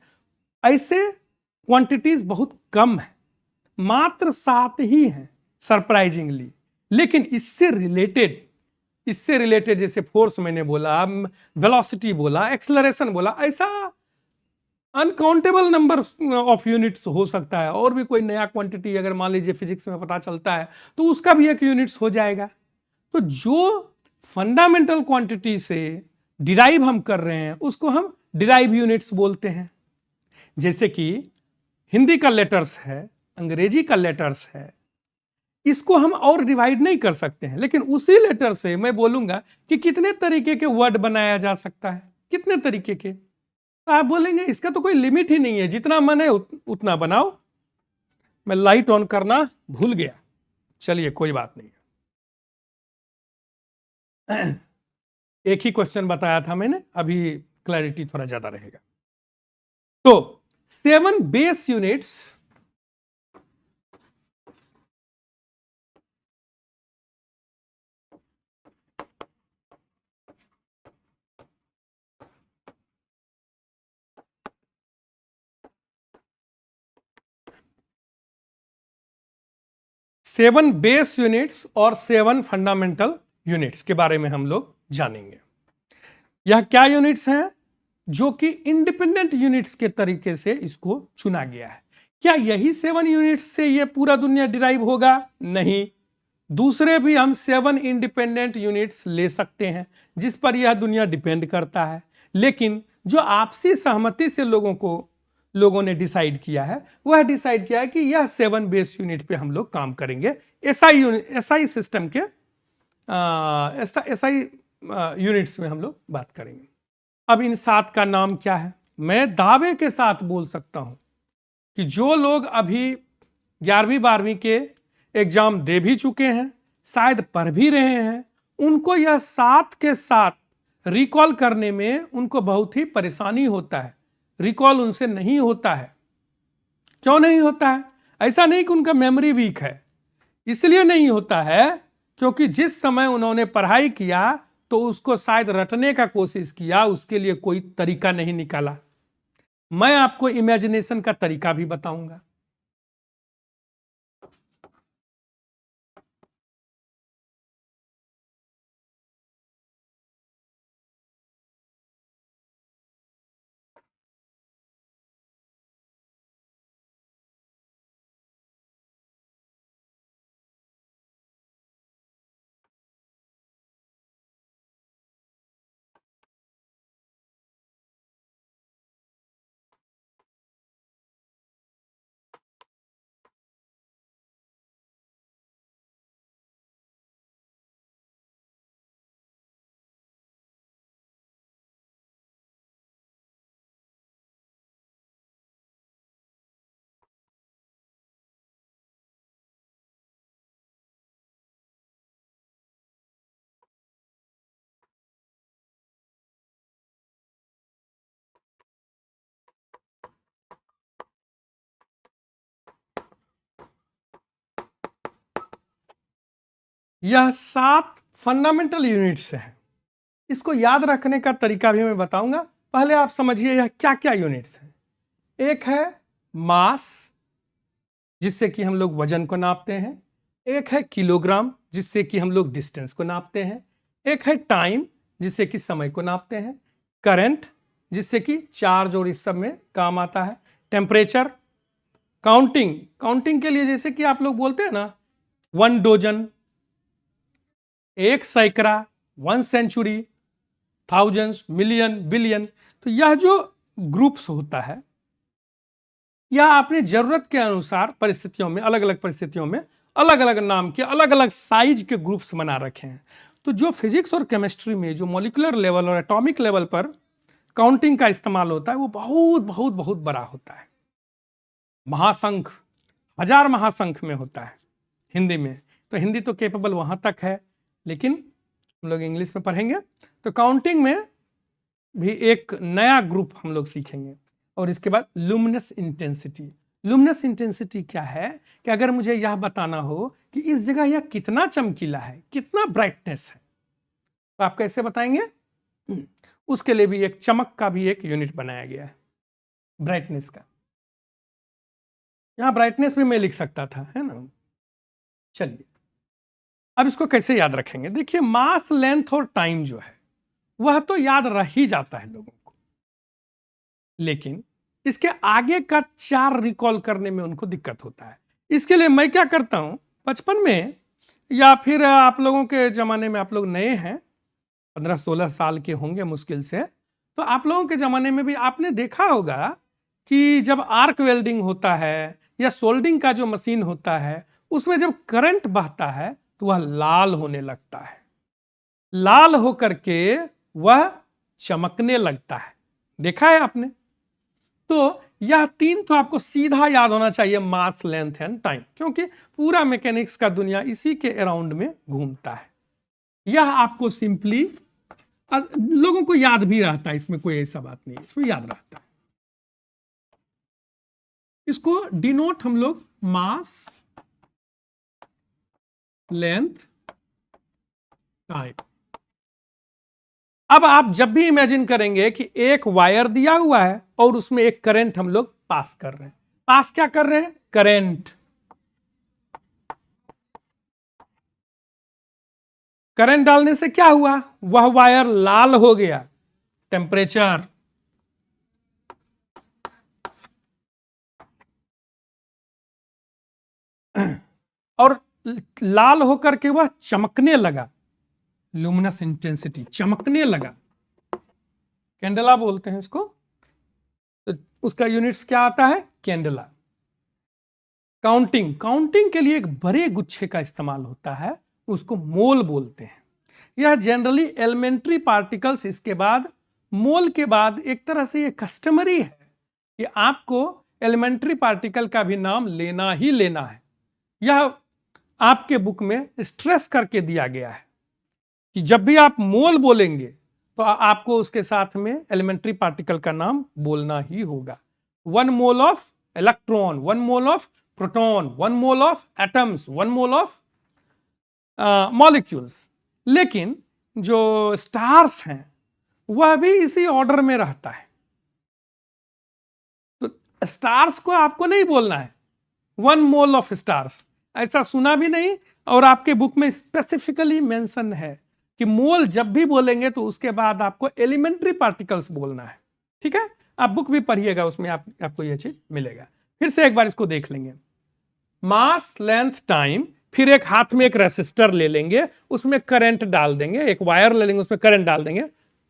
ऐसे क्वांटिटीज बहुत कम है, मात्र 7 ही हैं सरप्राइजिंगली। लेकिन इससे रिलेटेड इससे रिलेटेड, जैसे फोर्स मैंने बोला, वेलोसिटी बोला, एक्सेलरेशन बोला, ऐसा अनकाउंटेबल नंबर ऑफ यूनिट्स हो सकता है। और भी कोई नया क्वांटिटी अगर मान लीजिए फिजिक्स में पता चलता है तो उसका भी एक यूनिट्स हो जाएगा। तो जो फंडामेंटल क्वांटिटी से डिराइव हम कर रहे हैं उसको हम डिराइव यूनिट्स बोलते हैं। जैसे कि हिंदी का लेटर्स है, अंग्रेजी का लेटर्स है, इसको हम और डिवाइड नहीं कर सकते हैं, लेकिन उसी लेटर से मैं बोलूंगा कि कितने तरीके के वर्ड बनाया जा सकता है, कितने तरीके के। तो आप बोलेंगे इसका तो कोई लिमिट ही नहीं है, जितना मन है उतना बनाओ। मैं लाइट ऑन करना भूल गया, चलिए कोई बात नहीं है। एक ही क्वेश्चन बताया था मैंने, अभी क्लैरिटी थोड़ा ज्यादा रहेगा। तो 7 base units, seven base units और 7 फंडामेंटल यूनिट्स के बारे में हम लोग जानेंगे। यह क्या यूनिट्स हैं जो कि इंडिपेंडेंट यूनिट्स के तरीके से इसको चुना गया है। क्या यही 7 यूनिट्स से यह पूरा दुनिया डिराइव होगा? नहीं, दूसरे भी हम 7 इंडिपेंडेंट यूनिट्स ले सकते हैं जिस पर यह दुनिया डिपेंड करता है। लेकिन जो आपसी सहमति से लोगों ने डिसाइड किया है, वह डिसाइड किया है कि यह 7 बेस यूनिट पे हम लोग काम करेंगे। एसआई सिस्टम के एसआई यूनिट्स में हम लोग बात करेंगे। अब इन 7 का नाम क्या है? मैं दावे के साथ बोल सकता हूं कि जो लोग अभी 11वीं 12वीं के एग्जाम दे भी चुके हैं, शायद पढ़ भी रहे हैं, उनको यह 7 के साथ रिकॉल करने में उनको बहुत ही परेशानी होता है। रिकॉल उनसे नहीं होता है। क्यों नहीं होता है? ऐसा नहीं कि उनका मेमोरी वीक है, इसलिए नहीं होता है क्योंकि जिस समय उन्होंने पढ़ाई किया तो उसको शायद रटने का कोशिश किया, उसके लिए कोई तरीका नहीं निकाला। मैं आपको इमेजिनेशन का तरीका भी बताऊंगा। यह 7 फंडामेंटल यूनिट्स हैं। इसको याद रखने का तरीका भी मैं बताऊंगा। पहले आप समझिए यह क्या क्या यूनिट्स हैं। एक है मास, जिससे कि हम लोग वजन को नापते हैं। एक है किलोग्राम, जिससे कि हम लोग डिस्टेंस को नापते हैं। एक है टाइम, जिससे कि समय को नापते हैं। करंट, जिससे कि चार्ज और इस सब में काम आता है। टेम्परेचर, काउंटिंग, काउंटिंग के लिए जैसे कि आप लोग बोलते हैं ना 1 डोजन, 1 सैकड़ा, 1 सेंचुरी, थाउजेंड्स, मिलियन, बिलियन। तो यह जो ग्रुप्स होता है, यह अपनी जरूरत के अनुसार परिस्थितियों में, अलग अलग परिस्थितियों में अलग अलग नाम के, अलग अलग साइज के ग्रुप्स बना रखे हैं। तो जो फिजिक्स और केमिस्ट्री में जो मॉलिक्यूलर लेवल और एटॉमिक लेवल पर काउंटिंग का इस्तेमाल होता है, वो बहुत बहुत बहुत बड़ा होता है। महाशंख, 1000 महाशंख में होता है हिंदी में। तो हिंदी तो केपेबल वहां तक है, लेकिन हम लोग इंग्लिश में पढ़ेंगे तो काउंटिंग में भी एक नया ग्रुप हम लोग सीखेंगे। और इसके बाद लुमिनस इंटेंसिटी। लुमिनस इंटेंसिटी क्या है कि अगर मुझे यह बताना हो कि इस जगह यह कितना चमकीला है, कितना ब्राइटनेस है, तो आप कैसे बताएंगे? उसके लिए भी एक चमक का भी एक यूनिट बनाया गया है, ब्राइटनेस का। यहां ब्राइटनेस भी मैं लिख सकता था, है ना। चलिए, अब इसको कैसे याद रखेंगे? देखिए, मास, लेंथ और टाइम जो है वह तो याद रह ही जाता है लोगों को, लेकिन इसके आगे का 4 रिकॉल करने में उनको दिक्कत होता है। इसके लिए मैं क्या करता हूं, बचपन में या फिर आप लोगों के जमाने में, आप लोग नए हैं, 15-16 साल के होंगे मुश्किल से, तो आप लोगों के ज़माने में भी आपने देखा होगा कि जब आर्क वेल्डिंग होता है या सोल्डिंग का जो मशीन होता है, उसमें जब करंट बहता है तो वह लाल होने लगता है, लाल होकर के वह चमकने लगता है। देखा है आपने? तो यह 3 तो आपको सीधा याद होना चाहिए, मास, लेंथ एंड टाइम, क्योंकि पूरा मैकेनिक्स का दुनिया इसी के अराउंड में घूमता है। यह आपको सिंपली लोगों को याद भी रहता है, इसमें कोई ऐसा बात नहीं है, इसमें याद रहता है। इसको डिनोट हम लोग मास, लेंथ, टाइम। अब आप जब भी इमेजिन करेंगे कि एक वायर दिया हुआ है और उसमें एक करंट हम लोग पास कर रहे हैं, पास क्या कर रहे हैं? करंट। करंट डालने से क्या हुआ? वह वायर लाल हो गया, टेम्परेचर। और लाल होकर के वह चमकने लगा, लुमिनस इंटेंसिटी, चमकने लगा, कैंडेला बोलते हैं इसको। तो उसका यूनिट्स क्या आता है? कैंडेला। काउंटिंग, काउंटिंग के लिए एक बड़े गुच्छे का इस्तेमाल होता है, उसको मोल बोलते हैं। यह जनरली एलिमेंट्री पार्टिकल्स, इसके बाद मोल के बाद एक तरह से यह कस्टमरी है कि आपको एलिमेंट्री पार्टिकल का भी नाम लेना ही लेना है। यह आपके बुक में स्ट्रेस करके दिया गया है कि जब भी आप मोल बोलेंगे तो आपको उसके साथ में एलिमेंट्री पार्टिकल का नाम बोलना ही होगा। 1 mole of electron, 1 mole of proton, 1 mole of atoms, 1 mole of molecules. लेकिन जो स्टार्स हैं वह भी इसी ऑर्डर में रहता है, तो स्टार्स को आपको नहीं बोलना है 1 मोल ऑफ स्टार्स, ऐसा सुना भी नहीं। और आपके बुक में स्पेसिफिकली मेंशन है कि मोल जब भी बोलेंगे तो उसके बाद आपको एलिमेंट्री पार्टिकल्स बोलना है। ठीक है, आप बुक भी पढ़िएगा, उसमें आपको यह चीज मिलेगा। फिर से एक बार इसको देख लेंगे, मास, लेंथ, टाइम। फिर एक हाथ में एक रेसिस्टर ले लेंगे, उसमें करंट डाल देंगे, एक वायर ले लेंगे, उसमें करंट डाल देंगे,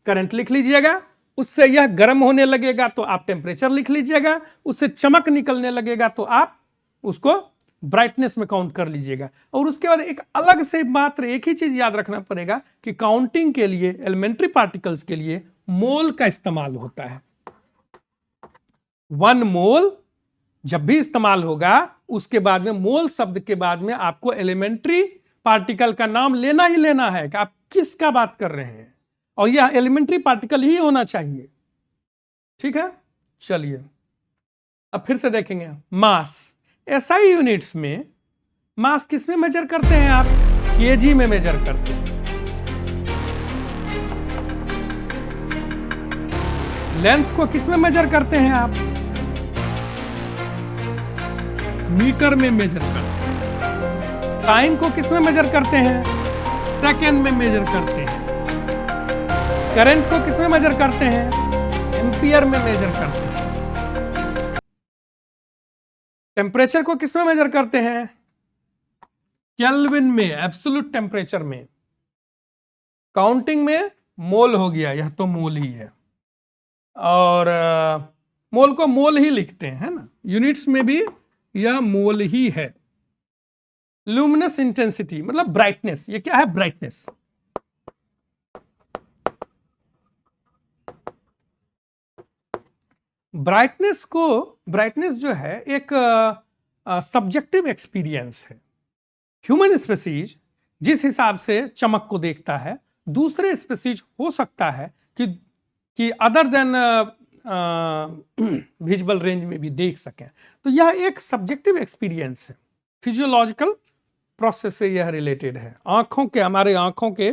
करंट लिख लीजिएगा। उससे यह गर्म होने लगेगा तो आप टेम्परेचर लिख लीजिएगा, उससे चमक निकलने लगेगा तो आप उसको ब्राइटनेस में काउंट कर लीजिएगा। और उसके बाद एक अलग से मात्र एक ही चीज याद रखना पड़ेगा कि काउंटिंग के लिए, एलिमेंट्री पार्टिकल्स के लिए मोल का इस्तेमाल होता है। 1 मोल जब भी इस्तेमाल होगा उसके बाद में, मोल शब्द के बाद में आपको एलिमेंट्री पार्टिकल का नाम लेना ही लेना है कि आप किसका बात कर रहे हैं, और यह एलिमेंट्री पार्टिकल ही होना चाहिए। ठीक है, चलिए अब फिर से देखेंगे मास। एसआई यूनिट्स में मास किस में मेजर करते हैं आप? केजी में मेजर करते हैं। लेंथ को किस में मेजर करते हैं आप? मीटर में मेजर करते हैं। टाइम को किस में मेजर करते हैं? सेकेंड में मेजर करते हैं। करंट को किस में मेजर करते हैं? एम्पियर में मेजर करते हैं। टेम्परेचर को किस में मेजर करते हैं? केल्विन में, एब्सोल्यूट टेम्परेचर में। काउंटिंग में मोल हो गया, यह तो मोल ही है, और मोल को मोल ही लिखते हैं, है ना। यूनिट्स में भी यह मोल ही है। लुमिनस इंटेंसिटी मतलब ब्राइटनेस, ये क्या है? ब्राइटनेस। ब्राइटनेस जो है एक सब्जेक्टिव एक्सपीरियंस है। ह्यूमन स्पीसीज जिस हिसाब से चमक को देखता है, दूसरे स्पीसीज हो सकता है कि अदर देन विजुअल रेंज में भी देख सकें। तो यह एक सब्जेक्टिव एक्सपीरियंस है, फिजियोलॉजिकल प्रोसेस से यह रिलेटेड है। आंखों के, हमारे आंखों के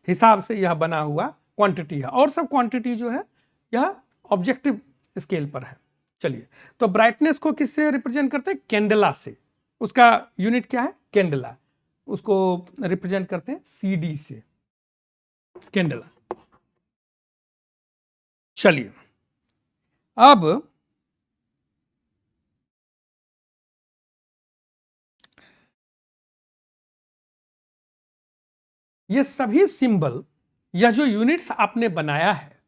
हिसाब से यह बना हुआ क्वांटिटी है, और सब क्वांटिटी जो है यह ऑब्जेक्टिव स्केल पर है। चलिए, तो ब्राइटनेस को किससे रिप्रेजेंट करते हैं? कैंडेला से। उसका यूनिट क्या है? कैंडेला। उसको रिप्रेजेंट करते हैं CD से, कैंडल। चलिए अब ये सभी सिंबल या जो यूनिट्स आपने बनाया है,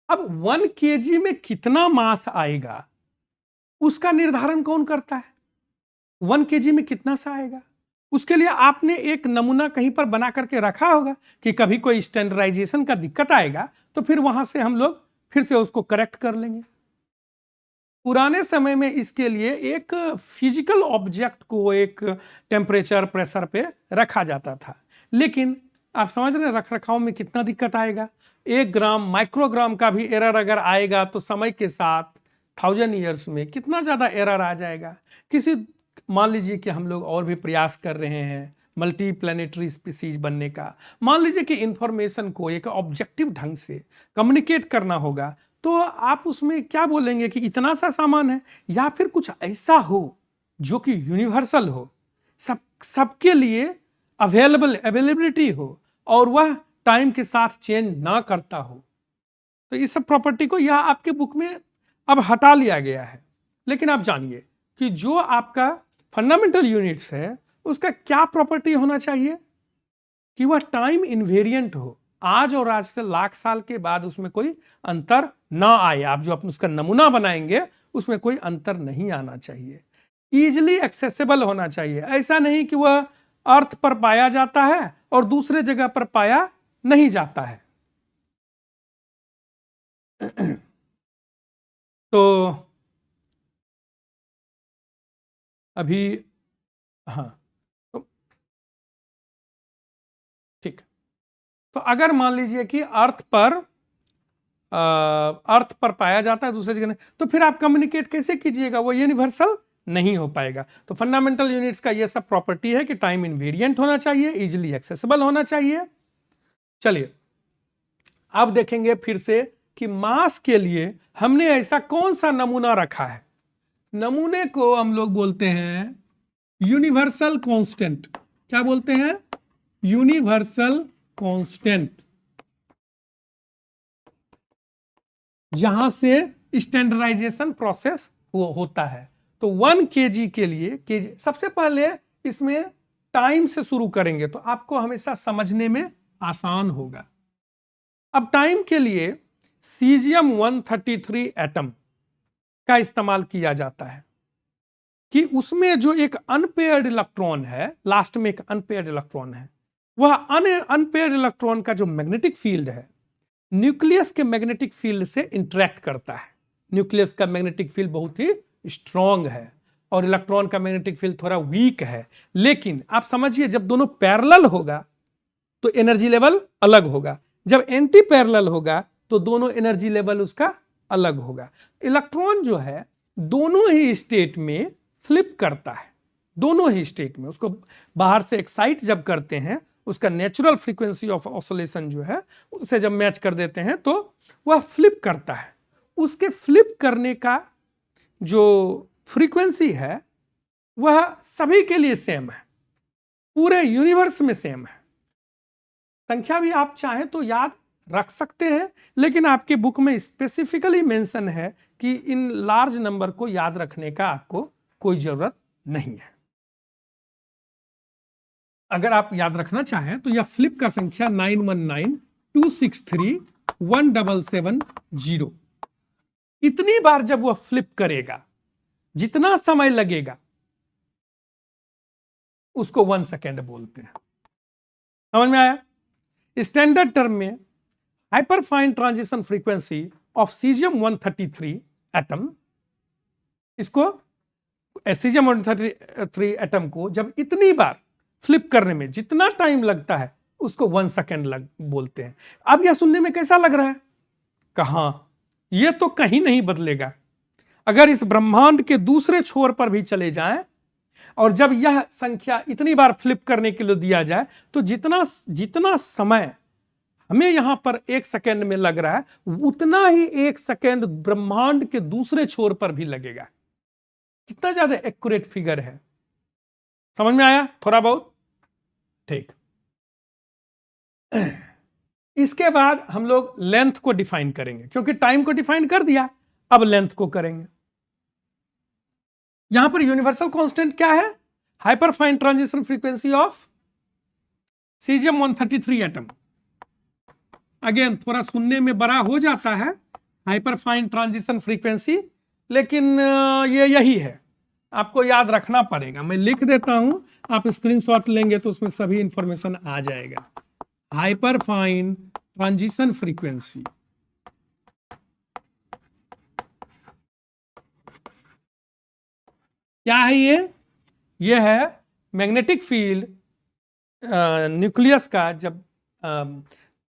अब 1 kg में कितना मास आएगा उसका निर्धारण कौन करता है? 1 kg में कितना सा आएगा? उसके लिए आपने एक नमूना कहीं पर बना करके रखा होगा कि कभी कोई स्टैंडर्डाइजेशन का दिक्कत आएगा तो फिर वहां से हम लोग फिर से उसको करेक्ट कर लेंगे। पुराने समय में इसके लिए एक फिजिकल ऑब्जेक्ट को एक टेम्परेचर प्रेशर पे रखा जाता था, लेकिन आप समझ रहे हैं रख रखाव में कितना दिक्कत आएगा। 1 ग्राम माइक्रोग्राम का भी एरर अगर आएगा तो समय के साथ 1000 ईयर्स में कितना ज्यादा एरर आ जाएगा। किसी मान लीजिए कि हम लोग और भी प्रयास कर रहे हैं मल्टी प्लानिटरी स्पीसीज बनने का, मान लीजिए कि इंफॉर्मेशन को एक ऑब्जेक्टिव ढंग से कम्युनिकेट करना होगा, तो आप उसमें क्या बोलेंगे कि इतना सा सामान है, या फिर कुछ ऐसा हो जो कि यूनिवर्सल हो, सबके लिए अवेलेबिलिटी हो और वह टाइम के साथ चेंज ना करता हो। तो इस सब प्रॉपर्टी को यह आपके बुक में अब हटा लिया गया है। लेकिन आप जानिए कि जो आपका फंडामेंटल यूनिट्स है उसका क्या प्रॉपर्टी होना चाहिए कि वह टाइम इनवेरिएंट हो, आज और आज से लाख साल के बाद उसमें कोई अंतर ना आए। आप जो उसका नमूना बनाएंगे उसमें कोई अंतर नहीं आना चाहिए, इजिली एक्सेसिबल होना चाहिए। ऐसा नहीं कि वह अर्थ पर पाया जाता है और दूसरे जगह पर पाया नहीं जाता है। तो अभी हाँ, तो ठीक। तो अगर मान लीजिए कि अर्थ पर पाया जाता है दूसरे जगह नहीं, तो फिर आप कम्युनिकेट कैसे कीजिएगा, वो यूनिवर्सल नहीं हो पाएगा। तो फंडामेंटल यूनिट्स का ये सब प्रॉपर्टी है कि टाइम इनवेरिएंट होना चाहिए, इजिली एक्सेसिबल होना चाहिए। चलिए अब देखेंगे फिर से कि मास के लिए हमने ऐसा कौन सा नमूना रखा है। नमूने को हम लोग बोलते हैं यूनिवर्सल कांस्टेंट। क्या बोलते हैं? यूनिवर्सल कांस्टेंट, जहां से स्टैंडर्डाइजेशन प्रोसेस होता है। तो 1 kg के लिए केजी, सबसे पहले इसमें टाइम से शुरू करेंगे तो आपको हमेशा समझने में आसान होगा। अब टाइम के लिए सीजियम 133 एटम का इस्तेमाल किया जाता है कि उसमें जो एक अनपेयर्ड इलेक्ट्रॉन है, लास्ट में एक अनपेयर्ड इलेक्ट्रॉन है, वह अनपेयर्ड इलेक्ट्रॉन का जो मैग्नेटिक फील्ड है न्यूक्लियस के मैग्नेटिक फील्ड से इंटरेक्ट करता है। न्यूक्लियस का मैग्नेटिक फील्ड बहुत ही स्ट्रॉन्ग है और इलेक्ट्रॉन का मैग्नेटिक फील्ड थोड़ा वीक है। लेकिन आप समझिए जब दोनों पैरेलल होगा तो एनर्जी लेवल अलग होगा, जब एंटी पैरेलल होगा तो दोनों एनर्जी लेवल उसका अलग होगा। इलेक्ट्रॉन जो है दोनों ही स्टेट में फ्लिप करता है, दोनों ही स्टेट में। उसको बाहर से एक्साइट जब करते हैं, उसका नेचुरल फ्रीक्वेंसी ऑफ ऑसिलेशन जो है उससे जब मैच कर देते हैं तो वह फ्लिप करता है। उसके फ्लिप करने का जो फ्रीक्वेंसी है वह सभी के लिए सेम है, पूरे यूनिवर्स में सेम है। संख्या भी आप चाहें तो याद रख सकते हैं, लेकिन आपके बुक में स्पेसिफिकली मेंशन है कि इन लार्ज नंबर को याद रखने का आपको कोई जरूरत नहीं है। अगर आप याद रखना चाहें तो यह फ्लिप का संख्या 9192631770। इतनी बार जब वह फ्लिप करेगा, जितना समय लगेगा उसको 1 सेकेंड बोलते हैं। समझ में आया? स्टैंडर्ड टर्म में hyperfine transition frequency of caesium 133 atom, इसको सीजियम 133 एटम को जब इतनी बार फ्लिप करने में जितना टाइम लगता है उसको 1 सेकेंड बोलते हैं। अब यह सुनने में कैसा लग रहा है? कहां, यह तो कहीं नहीं बदलेगा। अगर इस ब्रह्मांड के दूसरे छोर पर भी चले जाएं और जब यह संख्या इतनी बार फ्लिप करने के लिए दिया जाए तो जितना समय हमें यहां पर 1 सेकेंड में लग रहा है उतना ही 1 सेकेंड ब्रह्मांड के दूसरे छोर पर भी लगेगा। कितना ज्यादा एक्यूरेट फिगर है। समझ में आया थोड़ा बहुत? ठीक। इसके बाद हम लोग लेंथ को डिफाइन करेंगे, क्योंकि टाइम को डिफाइन कर दिया, अब लेंथ को करेंगे। यहां पर यूनिवर्सल कांस्टेंट क्या है? Hyper fine transition frequency of caesium 133 atom. Again थोड़ा सुनने में बड़ा हो जाता है हाइपर फाइन ट्रांजिशन फ्रीक्वेंसी, लेकिन ये यही है, आपको याद रखना पड़ेगा। मैं लिख देता हूं, आप स्क्रीनशॉट लेंगे तो उसमें सभी इंफॉर्मेशन आ जाएगा। हाइपर फाइन ट्रांजिशन फ्रीक्वेंसी क्या है? ये है मैग्नेटिक फील्ड न्यूक्लियस का जब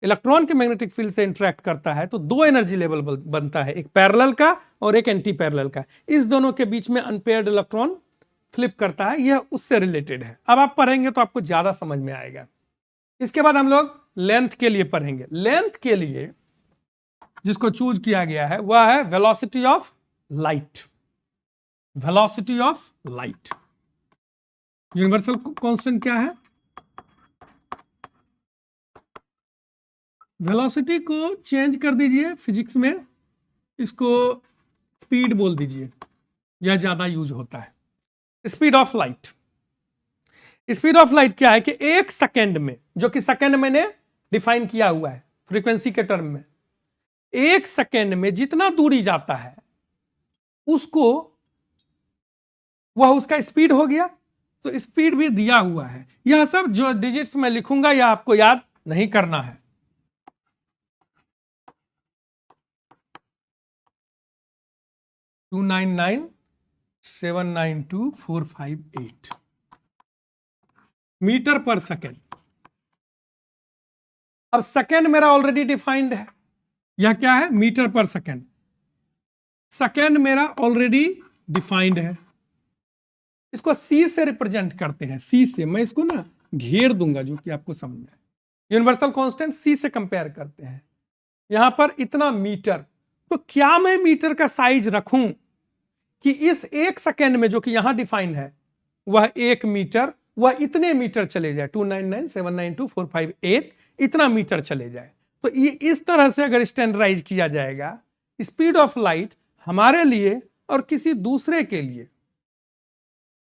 इलेक्ट्रॉन के मैग्नेटिक फील्ड से इंटरेक्ट करता है तो दो एनर्जी लेवल बनता है, एक पैरेलल का और एक एंटी पैरेलल का। इस दोनों के बीच में अनपेयर्ड इलेक्ट्रॉन फ्लिप करता है, यह उससे रिलेटेड है। अब आप पढ़ेंगे तो आपको ज्यादा समझ में आएगा। इसके बाद हम लोग लेंथ के लिए पढ़ेंगे। लेंथ के लिए जिसको चूज किया गया है वह है velocity of light. Velocity of light universal constant क्या है? वेलोसिटी को चेंज कर दीजिए फिजिक्स में, इसको स्पीड बोल दीजिए, यह ज्यादा यूज होता है। Speed of light. Speed of light क्या है कि एक सेकेंड में, जो कि सेकेंड मैंने डिफाइन किया हुआ है फ्रीक्वेंसी के टर्म में, एक सेकेंड में जितना दूरी जाता है उसको वह उसका स्पीड हो गया। तो स्पीड भी दिया हुआ है। यह सब जो डिजिट्स में लिखूंगा यह आपको याद नहीं करना है। To 299792458 metre per second. अब सेकेंड मेरा ऑलरेडी डिफाइंड है, यह क्या है? Metre per second. सेकेंड मेरा ऑलरेडी डिफाइंड है, इसको सी से रिप्रेजेंट करते हैं। सी से मैं इसको ना घेर दूंगा जो कि आपको समझ आए। यूनिवर्सल कांस्टेंट सी से कंपेयर करते हैं। यहां पर इतना मीटर, तो क्या मैं मीटर का साइज रखूं कि इस एक सेकेंड में जो कि यहां डिफाइन है वह 1 मीटर, वह इतने मीटर चले जाए, 299792458 इतना मीटर चले जाए। तो ये इस तरह से अगर स्टैंडर्डाइज किया जाएगा, स्पीड ऑफ लाइट हमारे लिए और किसी दूसरे के लिए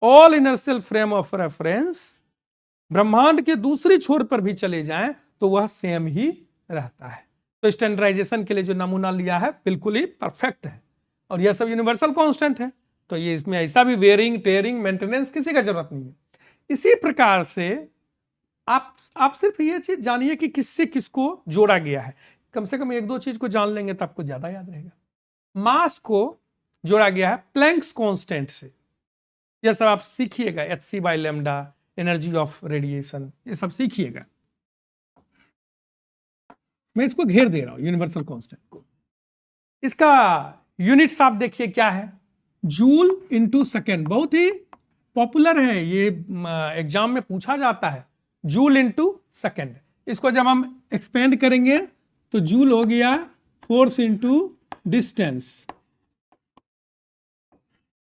all inertial frame of reference ब्रह्मांड के दूसरी छोर पर भी चले जाएं तो वह सेम ही रहता है। तो स्टैंडर्डाइजेशन के लिए जो नमूना लिया है बिल्कुल ही परफेक्ट है, और यह सब यूनिवर्सल कांस्टेंट है। तो ये इसमें ऐसा भी वेयरिंग टेयरिंग मेंटेनेंस किसी का जरूरत नहीं है। इसी प्रकार से आप सिर्फ ये चीज जानिए कि किससे किसको जोड़ा गया है। कम से कम एक दो चीज को जान लेंगे तो आपको ज्यादा याद रहेगा। मास को जोड़ा गया है प्लैंक्स कांस्टेंट से। यह सब आप सीखिएगा, hc/λ, एनर्जी ऑफ रेडिएशन, ये सब सीखिएगा। मैं इसको घेर दे रहा हूं यूनिवर्सल कांस्टेंट को। इसका यूनिट्स आप देखिए क्या है, जूल इंटू सेकेंड। बहुत ही पॉपुलर है, ये एग्जाम में पूछा जाता है, जूल इंटू सेकेंड। इसको जब हम एक्सपेंड करेंगे तो जूल हो गया force into distance,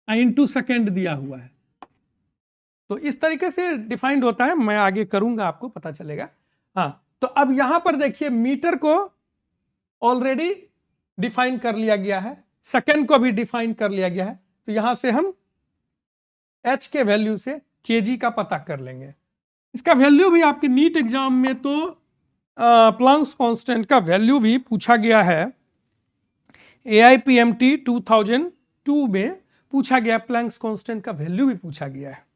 into second दिया हुआ है। तो इस तरीके से डिफाइंड होता है, मैं आगे करूंगा आपको पता चलेगा। हाँ, तो अब यहां पर देखिए मीटर को ऑलरेडी डिफाइन कर लिया गया है, सेकेंड को भी डिफाइन कर लिया गया है। तो यहां से हम h के वैल्यू से kg का पता कर लेंगे। इसका वैल्यू भी आपके नीट एग्जाम में तो प्लैंक्स कांस्टेंट का वैल्यू भी पूछा गया है। AIPMT 2002 में पूछा गया, प्लैंक्स कांस्टेंट का वैल्यू भी पूछा गया है।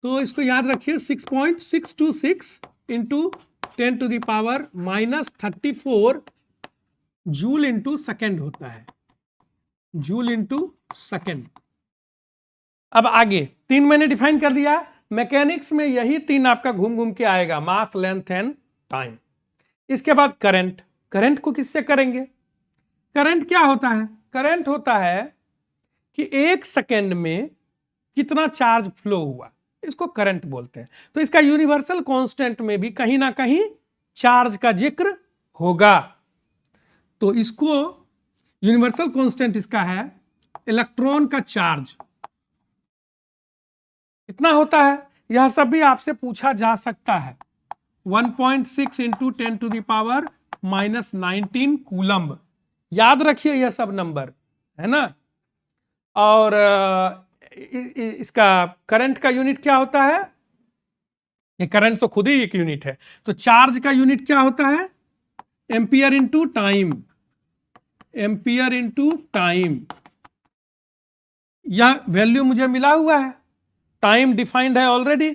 तो इसको याद रखिए, 6.626 इंटू 10⁻⁻34 जूल इंटू सेकेंड होता है, जूल इंटू सेकेंड। अब आगे 3 मैंने डिफाइन कर दिया। मैकेनिक्स में यही 3 आपका घूम घूम के आएगा, मास, लेंथ एंड टाइम। इसके बाद करंट। करंट को किससे करेंगे? करंट क्या होता है? करंट होता है कि एक सेकेंड में कितना चार्ज फ्लो हुआ, इसको करंट बोलते हैं। तो इसका यूनिवर्सल कांस्टेंट में भी कहीं ना कहीं चार्ज का जिक्र होगा। तो इसको यूनिवर्सल कांस्टेंट इसका है इलेक्ट्रॉन का चार्ज। कितना होता है, यह सब भी आपसे पूछा जा सकता है। 1.6 इंटू 10⁻⁻19 कूलम्ब, याद रखिए यह सब नंबर, है ना। और इसका करंट का यूनिट क्या होता है, ये करंट तो खुद ही एक यूनिट है, तो चार्ज का यूनिट क्या होता है, ampere into time, ampere into time. यह वैल्यू मुझे मिला हुआ है, टाइम डिफाइंड है ऑलरेडी,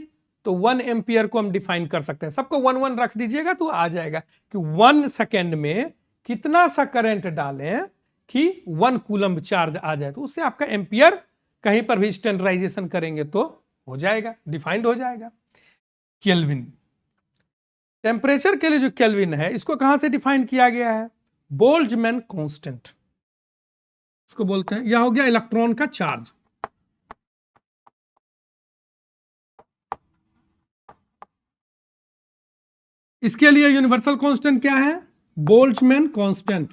तो 1 एम्पियर को हम डिफाइन कर सकते हैं। सबको 1 1 रख दीजिएगा तो आ जाएगा कि 1 सेकेंड में कितना सा करंट डालें कि 1 कूलम्ब चार्ज आ जाए, तो उससे आपका एम्पियर कहीं पर भी स्टैंडर्डाइजेशन करेंगे तो हो जाएगा, डिफाइंड हो जाएगा। केल्विन, टेम्परेचर के लिए जो केल्विन है इसको कहां से डिफाइन किया गया है, बोल्ट्जमैन कांस्टेंट, इसको बोलते हैं। यह हो गया इलेक्ट्रॉन का चार्ज। इसके लिए यूनिवर्सल कांस्टेंट क्या है, बोल्ट्जमैन कांस्टेंट।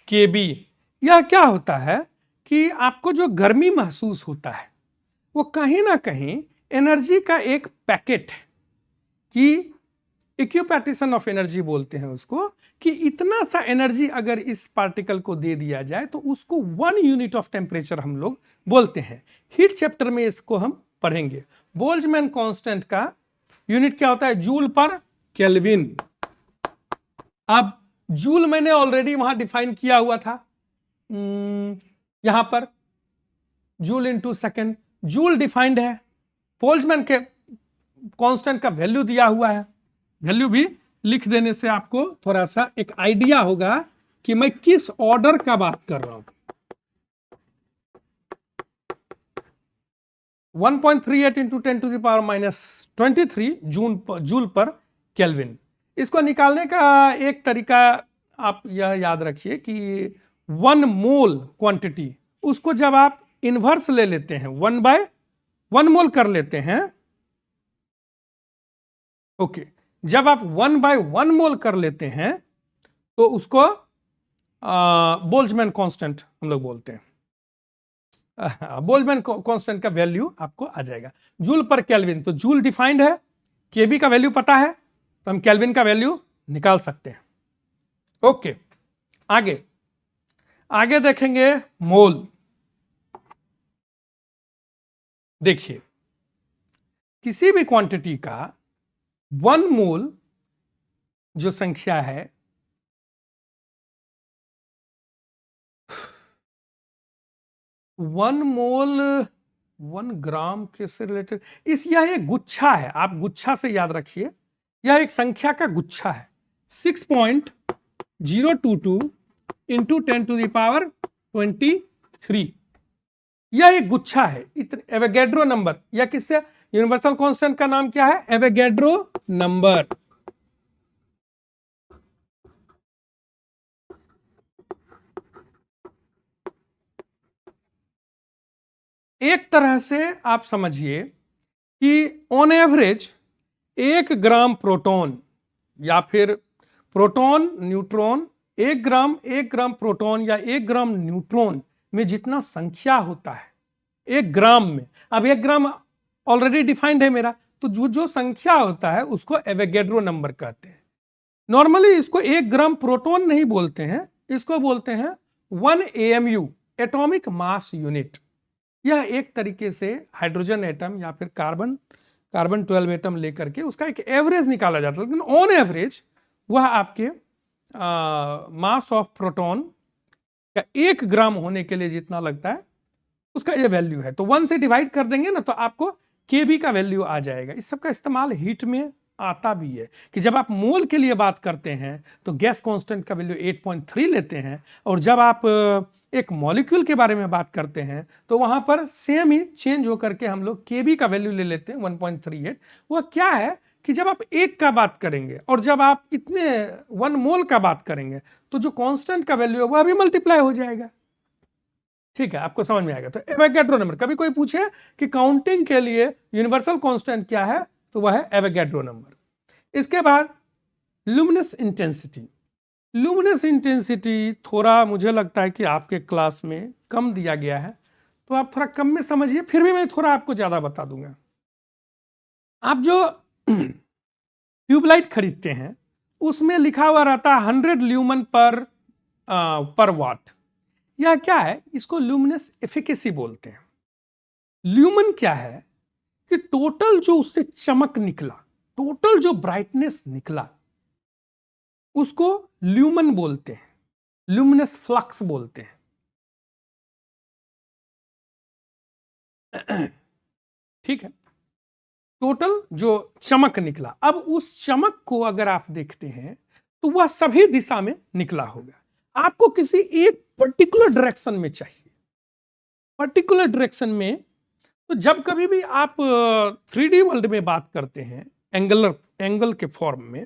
केबी, यह क्या होता है कि आपको जो गर्मी महसूस होता है वो कहीं ना कहीं एनर्जी का एक पैकेट है, कि इक्विपार्टीशन ऑफ एनर्जी बोलते हैं उसको, कि इतना सा एनर्जी अगर इस पार्टिकल को दे दिया जाए तो उसको 1 यूनिट ऑफ टेम्परेचर हम लोग बोलते हैं। हीट चैप्टर में इसको हम पढ़ेंगे। बोल्ट्जमैन कांस्टेंट का यूनिट क्या होता है, जूल पर केल्विन। अब जूल मैंने ऑलरेडी वहां डिफाइन किया हुआ था, यहां पर joule into second, joule defined है, बोल्ट्जमैन के कांस्टेंट का वैल्यू दिया हुआ है, वैल्यू भी लिख देने से आपको थोड़ा सा एक आइडिया होगा कि मैं किस ऑर्डर का बात कर रहा हूं। 1.38 इंटू 10⁻⁻23 जूल पर केल्विन। इसको निकालने का एक तरीका आप यह याद रखिए कि 1 मोल क्वांटिटी, उसको जब आप इनवर्स ले लेते हैं, 1/1 मोल कर लेते हैं, ओके, जब आप 1/1 मोल कर लेते हैं तो उसको बोल्ट्जमैन कांस्टेंट हम लोग बोलते हैं। बोल्ट्जमैन कांस्टेंट का वैल्यू आपको आ जाएगा जूल पर केल्विन। तो जूल डिफाइंड है, केबी का वैल्यू पता है, तो हम केल्विन का वैल्यू निकाल सकते हैं। ओके, आगे आगे देखेंगे मोल। देखिए, किसी भी क्वांटिटी का 1 मोल जो संख्या है, 1 मोल 1 ग्राम के से रिलेटेड, यह एक गुच्छा है, आप गुच्छा से याद रखिए, यह एक संख्या का गुच्छा है। 6.022 इंटू 10⁻23, यह एक गुच्छा है। एवोगैड्रो नंबर, या किससे, यूनिवर्सल कांस्टेंट का नाम क्या है, एवोगैड्रो नंबर। एक तरह से आप समझिए कि ऑन एवरेज 1 ग्राम प्रोटॉन या फिर प्रोटॉन न्यूट्रॉन, 1 ग्राम प्रोटॉन या 1 ग्राम न्यूट्रॉन में जितना संख्या होता है 1 ग्राम में, अब 1 ग्राम ऑलरेडी डिफाइंड है मेरा, तो जो जो संख्या होता है उसको एवोगैड्रो नंबर कहते हैं। नॉर्मली इसको 1 ग्राम प्रोटॉन नहीं बोलते हैं, इसको बोलते हैं 1 AMU, एटॉमिक मास यूनिट। यह एक तरीके से हाइड्रोजन एटम या फिर कार्बन 12 एटम लेकर के उसका एक एवरेज निकाला जाता है, लेकिन ऑन एवरेज वह आपके मास ऑफ प्रोटॉन का 1 ग्राम होने के लिए जितना लगता है उसका ये वैल्यू है। तो 1 से डिवाइड कर देंगे ना तो आपको केबी का वैल्यू आ जाएगा। इस सब का इस्तेमाल हीट में आता भी है कि जब आप मोल के लिए बात करते हैं तो गैस कांस्टेंट का वैल्यू 8.3 लेते हैं, और जब आप एक मॉलिक्यूल के बारे में बात करते हैं तो वहां पर सेम ही चेंज होकर के हम लोग केबी का वैल्यू ले लेते हैं 1.38। वह क्या है कि जब आप 1 का बात करेंगे और जब आप इतने 1 मोल का बात करेंगे तो जो कांस्टेंट का वैल्यू है वह भी मल्टीप्लाई हो जाएगा। ठीक है, आपको समझ में आएगा। तो एवोगैड्रो नंबर, कभी कोई पूछे कि काउंटिंग के लिए यूनिवर्सल कांस्टेंट क्या है, तो वह है एवोगैड्रो नंबर। इसके बाद लुमिनस इंटेंसिटी। लुमिनस इंटेंसिटी थोड़ा मुझे लगता है कि आपके क्लास में कम दिया गया है, तो आप थोड़ा कम में समझिए, फिर भी मैं थोड़ा आपको ज्यादा बता दूंगा। आप जो ट्यूबलाइट खरीदते हैं उसमें लिखा हुआ रहता है 100 ल्यूमन पर वाट। यह क्या है? इसको ल्यूमिनस एफिकेसी बोलते हैं। ल्यूमन क्या है कि टोटल जो उससे चमक निकला, टोटल जो ब्राइटनेस निकला, उसको ल्यूमन बोलते हैं, ल्यूमिनस फ्लक्स बोलते हैं। ठीक है, टोटल जो चमक निकला। अब उस चमक को अगर आप देखते हैं तो वह सभी दिशा में निकला होगा। आपको किसी एक पर्टिकुलर डायरेक्शन में चाहिए, पर्टिकुलर डायरेक्शन में। तो जब कभी भी आप 3D वर्ल्ड में बात करते हैं एंगल के फॉर्म में,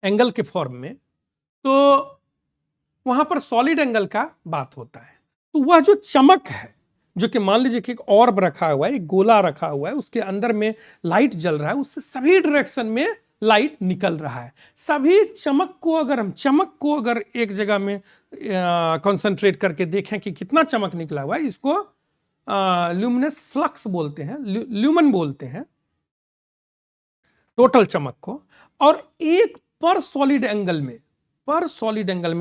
एंगल के फॉर्म में, तो वहां पर सॉलिड एंगल का बात होता है। तो वह जो चमक है, जो कि मान लीजिए कि एक ऑर्ब रखा हुआ है, एक गोला रखा हुआ है, उसके अंदर में लाइट जल रहा है, उससे सभी डायरेक्शन में लाइट निकल रहा है। सभी चमक को अगर एक जगह में कंसंट्रेट करके देखें कि कितना चमक निकला हुआ है, इसको ल्यूमिनस फ्लक्स बोलते हैं, ल्यूमन बोलते हैं टोटल चमक को। और एक पर सॉलिड एंगल में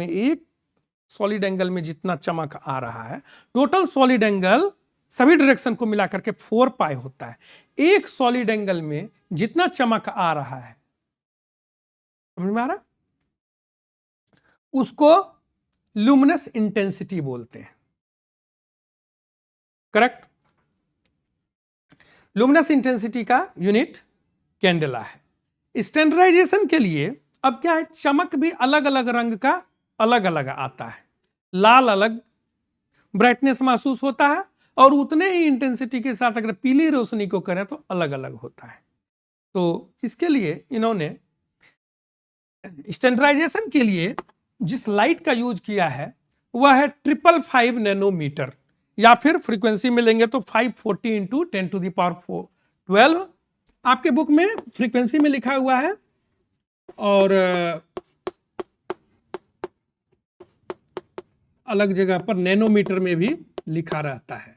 एक सॉलिड एंगल में जितना चमक आ रहा है, टोटल सॉलिड एंगल सभी डायरेक्शन को मिलाकर के 4 पाई होता है। एक सॉलिड एंगल में जितना चमक आ रहा है, समझ में आ रहा, उसको लुमिनस इंटेंसिटी बोलते हैं। करेक्ट? लुमिनस इंटेंसिटी का यूनिट कैंडेला है। स्टैंडर्डाइजेशन के लिए अब क्या है, चमक भी अलग अलग रंग का अलग अलग आता है। लाल अलग ब्राइटनेस महसूस होता है, और उतने ही इंटेंसिटी के साथ अगर पीली रोशनी को करें तो अलग अलग होता है। तो इसके लिए इन्होंने स्टैंडर्डाइजेशन के लिए जिस लाइट का यूज किया है वह है 555 नैनोमीटर, या फिर फ्रीक्वेंसी में लेंगे तो 540 इंटू 10⁻⁴ आपके बुक में फ्रीक्वेंसी में लिखा हुआ है, और अलग जगह पर नैनोमीटर में भी लिखा रहता है।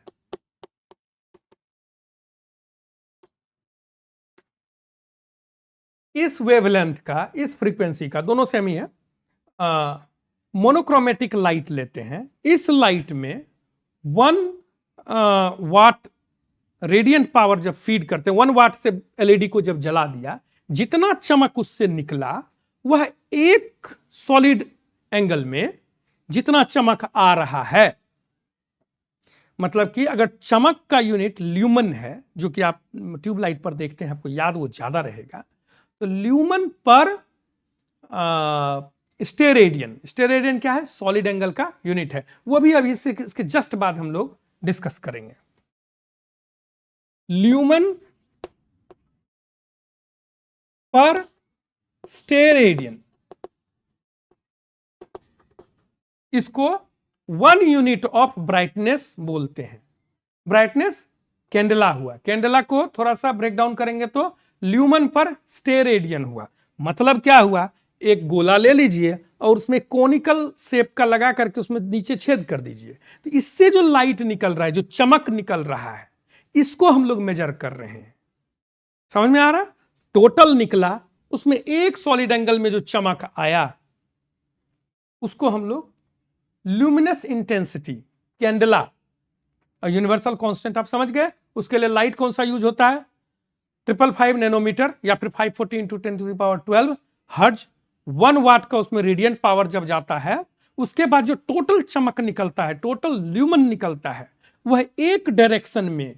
इस वेवलेंथ का, इस फ्रीक्वेंसी का, दोनों सेम ही है, मोनोक्रोमेटिक लाइट लेते हैं। इस लाइट में 1 वाट रेडियंट पावर जब फीड करते हैं, 1 वाट से एलईडी को जब जला दिया, जितना चमक उससे निकला, वह एक सॉलिड एंगल में जितना चमक आ रहा है, मतलब कि अगर चमक का यूनिट ल्यूमन है, जो कि आप ट्यूबलाइट पर देखते हैं, आपको याद वो ज्यादा रहेगा, तो ल्यूमन पर स्टेरेडियन क्या है? सॉलिड एंगल का यूनिट है। वो भी अभी इसके जस्ट बाद हम लोग डिस्कस करेंगे। ल्यूमन पर स्टेरेडियन, इसको 1 यूनिट ऑफ ब्राइटनेस बोलते हैं। ब्राइटनेस कैंडेला हुआ, कैंडेला को थोड़ा सा ब्रेक डाउन करेंगे तो ल्यूमन पर स्टेरेडियन हुआ। मतलब क्या हुआ, एक गोला ले लीजिए और उसमें कोनिकल शेप का लगा करके उसमें नीचे छेद कर दीजिए, तो इससे जो लाइट निकल रहा है, जो चमक निकल रहा है, इसको हम लोग मेजर कर रहे हैं। समझ में आ रहा? टोटल निकला, उसमें एक सॉलिड एंगल में जो चमक आया, उसको हम लोग luminous intensity candela, universal constant आप समझ गए। उसके लिए लाइट कौन सा यूज होता है? 555 नैनोमीटर या फिर 540 इंटू 10⁻12 हर्ज। 1 वाट का उसमें रेडियंट पावर जब जाता है, उसके बाद जो टोटल चमक निकलता है, टोटल ल्यूमन निकलता है, वह एक डायरेक्शन में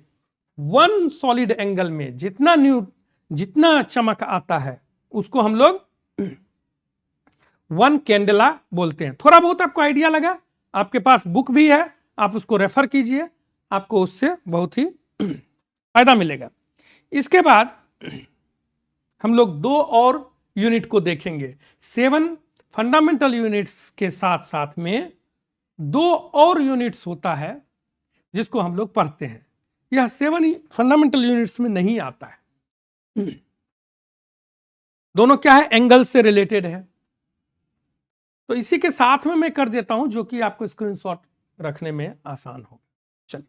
1 सॉलिड एंगल में जितना चमक आता है, उसको हम लोग 1 कैंडेला बोलते हैं। थोड़ा बहुत आपको आइडिया लगा? आपके पास बुक भी है, आप उसको रेफर कीजिए, आपको उससे बहुत ही फायदा मिलेगा। इसके बाद हम लोग 2 और यूनिट को देखेंगे। 7 फंडामेंटल यूनिट्स के साथ साथ में 2 और यूनिट्स होता है जिसको हम लोग पढ़ते हैं। यह 7 फंडामेंटल यूनिट्स में नहीं आता है। दोनों क्या है, एंगल से रिलेटेड है। तो इसी के साथ में मैं कर देता हूं, जो कि आपको स्क्रीनशॉट रखने में आसान हो। चलिए,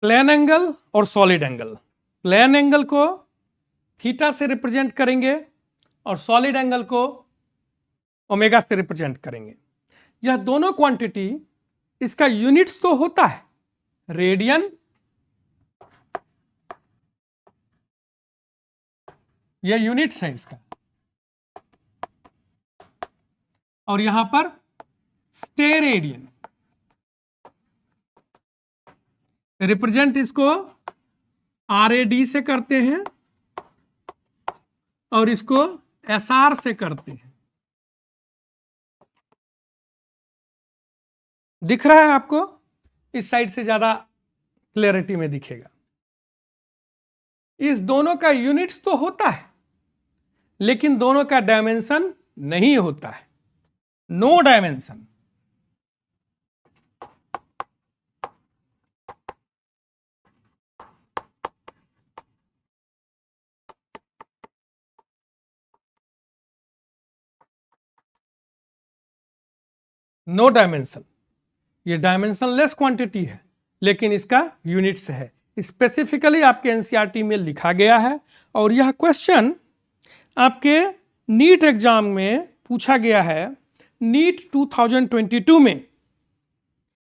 प्लेन एंगल और सॉलिड एंगल। प्लेन एंगल को थीटा से रिप्रेजेंट करेंगे और सॉलिड एंगल को ओमेगा से रिप्रेजेंट करेंगे। यह दोनों क्वांटिटी, इसका यूनिट्स तो होता है रेडियन, यह यूनिट्स है इसका, और यहां पर स्टेरेडियन। रिप्रेजेंट इसको RAD से करते हैं और इसको SR से करते हैं। दिख रहा है आपको? इस साइड से ज्यादा क्लैरिटी में दिखेगा। इस दोनों का यूनिट्स तो होता है, लेकिन दोनों का डायमेंशन नहीं होता है, नो डायमेंशन। नो डायमेंशन, ये डायमेंशनलेस क्वांटिटी है, लेकिन इसका यूनिट्स है। स्पेसिफिकली आपके एनसीईआरटी में लिखा गया है, और यह क्वेश्चन आपके नीट एग्जाम में पूछा गया है, नीट 2022 में,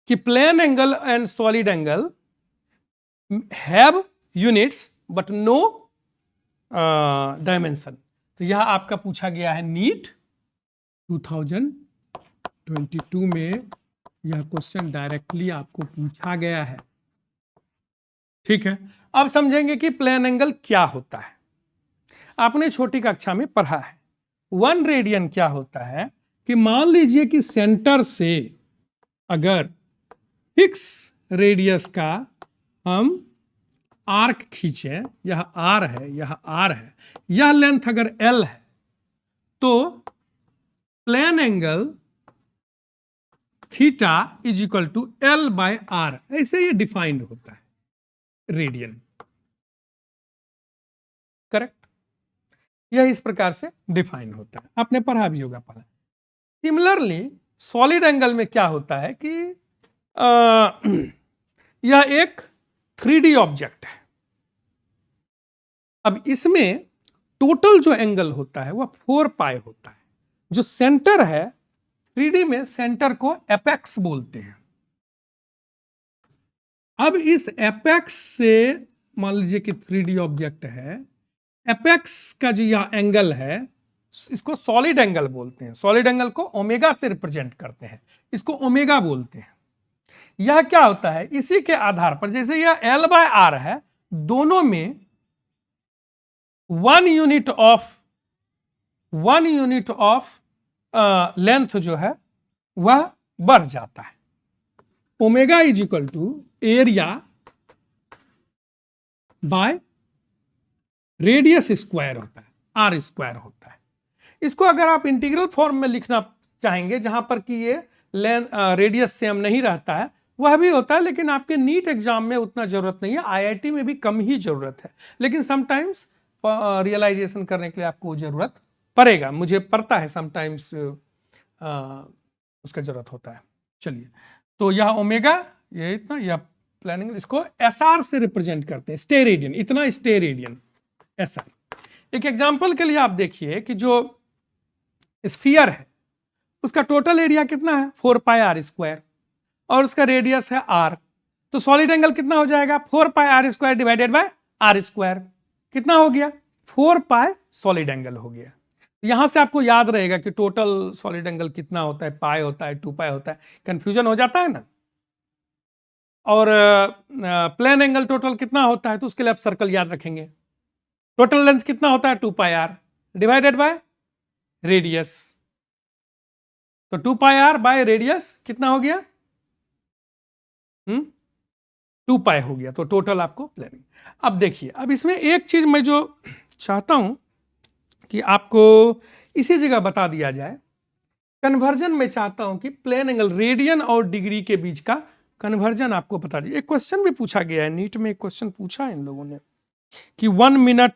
कि plane angle and solid angle have units but no dimension. तो यह आपका पूछा गया है नीट 2022 में, यह क्वेश्चन डायरेक्टली आपको पूछा गया है। ठीक है, अब समझेंगे कि प्लेन एंगल क्या होता है। आपने छोटी कक्षा में पढ़ा है 1 रेडियन क्या होता है, कि मान लीजिए कि सेंटर से अगर फिक्स रेडियस का हम आर्क खींचे, यह R है, यह R है, यह लेंथ अगर L है, तो plane angle theta is equal to L/R, ऐसे ये डिफाइंड होता है रेडियन। करेक्ट, यह इस प्रकार से डिफाइन होता है, आपने पढ़ा भी होगा पढ़ा। सिमिलरली सॉलिड एंगल में क्या होता है कि यह एक 3D ऑब्जेक्ट है। अब इसमें टोटल जो एंगल होता है वह 4 पाई होता है। जो सेंटर है 3D में, सेंटर को एपेक्स बोलते हैं। अब इस एपेक्स से मान लीजिए कि 3D ऑब्जेक्ट है, एपेक्स का जो यह एंगल है इसको सॉलिड एंगल बोलते हैं। सॉलिड एंगल को ओमेगा से रिप्रेजेंट करते हैं, इसको ओमेगा बोलते हैं। यह क्या होता है, इसी के आधार पर, जैसे यह L/R है, दोनों में 1 यूनिट ऑफ लेंथ जो है वह बढ़ जाता है। Omega is equal to area by radius square होता है, R स्क्वायर होता है। इसको अगर आप इंटीग्रल फॉर्म में लिखना चाहेंगे, जहां पर कि ये रेडियस सेम नहीं रहता है, वह भी होता है, लेकिन आपके नीट एग्जाम में उतना जरूरत नहीं है, IIT में भी कम ही जरूरत है, लेकिन समटाइम्स रियलाइजेशन करने के लिए आपको जरूरत पड़ेगा। मुझे पड़ता है समटाइम्स, उसका जरूरत होता है। चलिए, तो यह ओमेगा, ये इतना, यह प्लानिंग, इसको SR से रिप्रेजेंट करते हैं, स्टेरेडियन, इतना स्टेरेडियन SR। एक एग्जांपल के लिए आप देखिए कि जो स्फीयर है उसका टोटल एरिया कितना है, 4 पाई R स्क्वायर, और उसका रेडियस है R। तो सॉलिड एंगल कितना हो जाएगा, 4 पाई R square divided by R square, कितना हो गया, 4 पाई सॉलिड एंगल हो गया। यहां से आपको याद रहेगा कि टोटल सॉलिड एंगल कितना होता है, पाई होता है, 2 पाई होता है, कंफ्यूजन हो जाता है ना। और प्लेन एंगल टोटल कितना होता है, तो उसके लिए आप सर्कल याद रखेंगे, टोटल लेंथ कितना होता है 2 पाई आर डिवाइडेड बाय रेडियस। तो 2 पाई आर बाय रेडियस कितना हो गया 2 पाई हो गया। तो टोटल आपको प्लानिंग। अब देखिए, अब इसमें एक चीज मैं जो चाहता हूं कि आपको इसी जगह बता दिया जाए, कन्वर्जन में चाहता हूं कि प्लेन एंगल रेडियन और डिग्री के बीच का कन्वर्जन आपको बता दिया। एक क्वेश्चन भी पूछा गया है नीट में, एक क्वेश्चन पूछा है इन लोगों ने कि 1 मिनट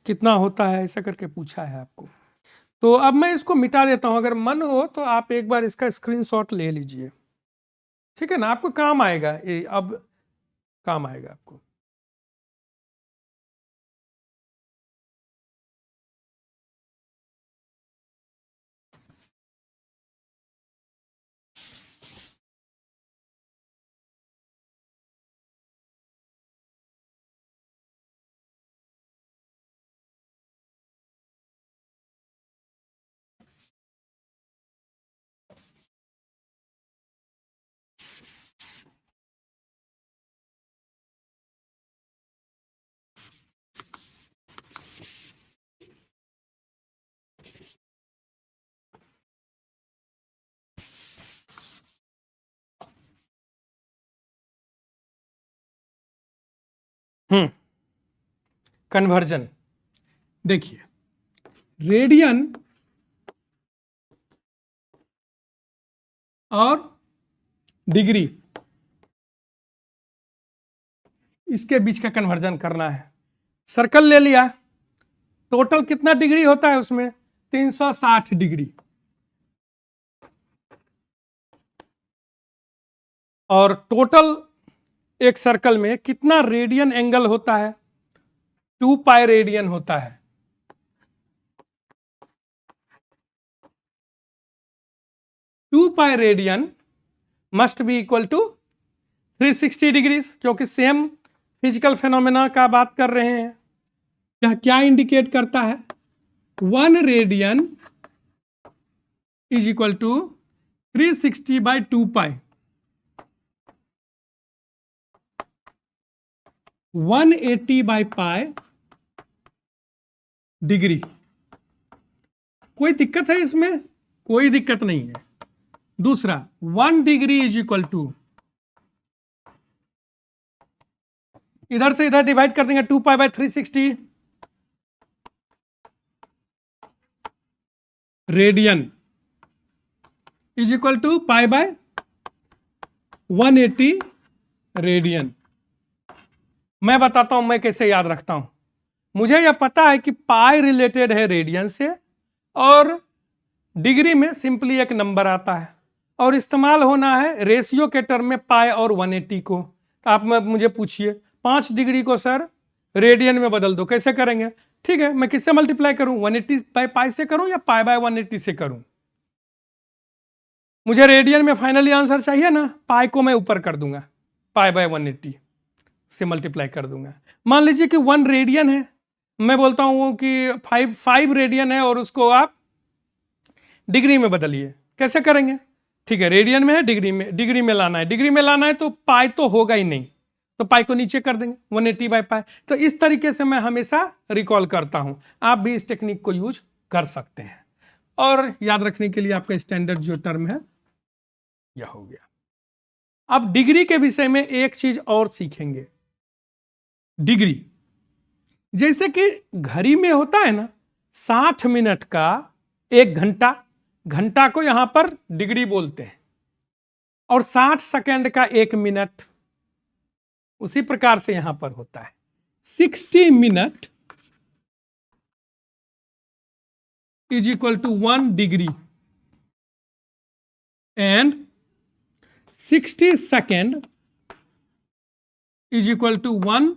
कितना होता है, ऐसा करके पूछा है आपको। तो अब मैं इसको मिटा देता हूं, अगर मन हो तो आप एक बार इसका स्क्रीनशॉट ले लीजिए, ठीक है ना, आपको काम आएगा ये, अब काम आएगा आपको। कन्वर्जन देखिए, रेडियन और डिग्री इसके बीच का कन्वर्जन करना है। सर्कल ले लिया, टोटल कितना डिग्री होता है उसमें 360 डिग्री, और टोटल एक सर्कल में कितना रेडियन एंगल होता है 2 पाई रेडियन होता है। Two pi radian must be equal to 360 degree, क्योंकि सेम फिजिकल फेनोमेना का बात कर रहे हैं। यह क्या इंडिकेट करता है 1 radian is equal to 360 by 2 pi, 180 by pi degree. कोई दिक्कत है इसमें? कोई दिक्कत नहीं है। दूसरा 1 डिग्री इज इक्वल टू, इधर से इधर डिवाइड कर देंगे 2 pi by 360 radian is equal to pi by 180 radian. मैं बताता हूं मैं कैसे याद रखता हूं। मुझे यह पता है कि पाई रिलेटेड है रेडियन से, और डिग्री में सिंपली एक नंबर आता है, और इस्तेमाल होना है रेशियो के टर्म में पाई और 180 को। तो आप मुझे पूछिए 5 डिग्री को सर रेडियन में बदल दो, कैसे करेंगे? ठीक है, मैं किससे मल्टीप्लाई करूं, 180 बाई पाई से करूं या पाई बाय 180 से करूं? मुझे रेडियन में फाइनली आंसर चाहिए ना, पाई को मैं ऊपर कर दूंगा, पाई बाय 180 से मल्टीप्लाई कर दूंगा। मान लीजिए कि 1 रेडियन है, मैं बोलता हूं कि 5 रेडियन है, और उसको आप डिग्री में बदलिए। कैसे करेंगे? ठीक है, रेडियन में है, डिग्री में लाना है, डिग्री में लाना है तो पाई तो होगा ही नहीं, तो पाई को नीचे कर देंगे 180 बाई पाई। तो इस तरीके से मैं हमेशा रिकॉल करता हूं, आप भी इस टेक्निक को यूज कर सकते हैं। और याद रखने के लिए आपका स्टैंडर्ड जो टर्म है यह हो गया। अब डिग्री के विषय में एक चीज और सीखेंगे। डिग्री जैसे कि घड़ी में होता है ना 60 मिनट का 1 घंटा, घंटा को यहां पर डिग्री बोलते हैं, और 60 सेकंड का 1 मिनट, उसी प्रकार से यहां पर होता है 60 minute is equal to 1 degree and 60 second is equal to 1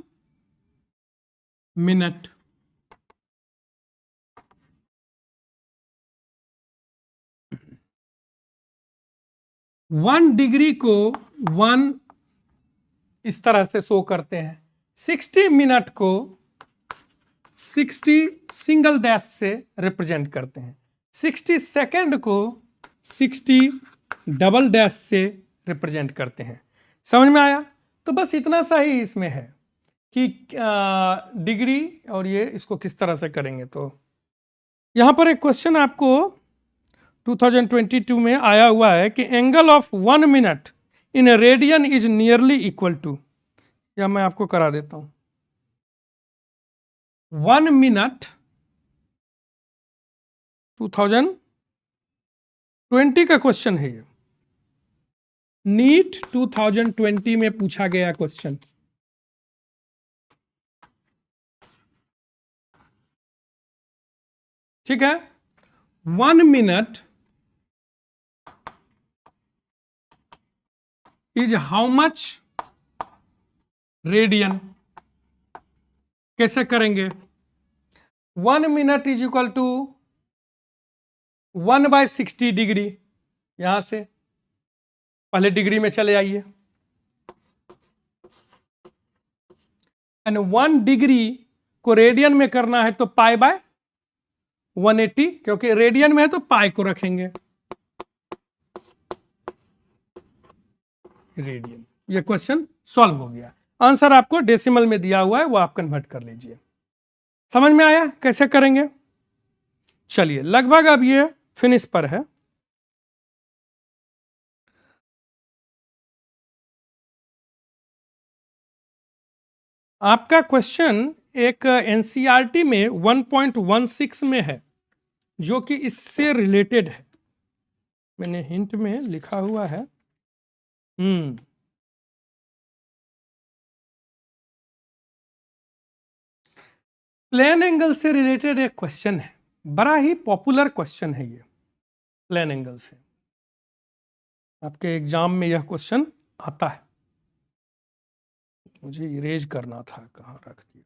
minute. One degree को 1 इस तरह से शो करते हैं, 60 मिनट को 60 सिंगल डैश से रिप्रेजेंट करते हैं, 60 सेकंड को 60 डबल डैश से रिप्रेजेंट करते हैं। समझ में आया? तो बस इतना सा ही इसमें है। कि डिग्री और ये इसको किस तरह से करेंगे। तो यहां पर एक क्वेश्चन आपको 2022 में आया हुआ है कि angle of 1 minute in a radian is nearly equal to, या मैं आपको करा देता हूं। 1 मिनट 2020 का क्वेश्चन है ये, नीट 2020 में पूछा गया क्वेश्चन। ठीक है, 1 minute is how much radian. कैसे करेंगे? 1 minute is equal to 1/60 degree. यहां से पहले डिग्री में चले आइए, एंड 1 डिग्री को रेडियन में करना है तो π/180, क्योंकि रेडियन में है तो पाई को रखेंगे रेडियन। ये क्वेश्चन सॉल्व हो गया। आंसर आपको डेसिमल में दिया हुआ है, वो आप कन्वर्ट कर लीजिए। समझ में आया कैसे करेंगे? चलिए, लगभग अब ये फिनिश पर है। आपका क्वेश्चन एक एनसीईआरटी में 1.16 में है, जो कि इससे रिलेटेड है। मैंने हिंट में लिखा हुआ है। प्लेन एंगल से रिलेटेड एक क्वेश्चन है, बड़ा ही पॉपुलर क्वेश्चन है ये। प्लेन एंगल से आपके एग्जाम में यह क्वेश्चन आता है। मुझे इरेज करना था, कहाँ रख दिया।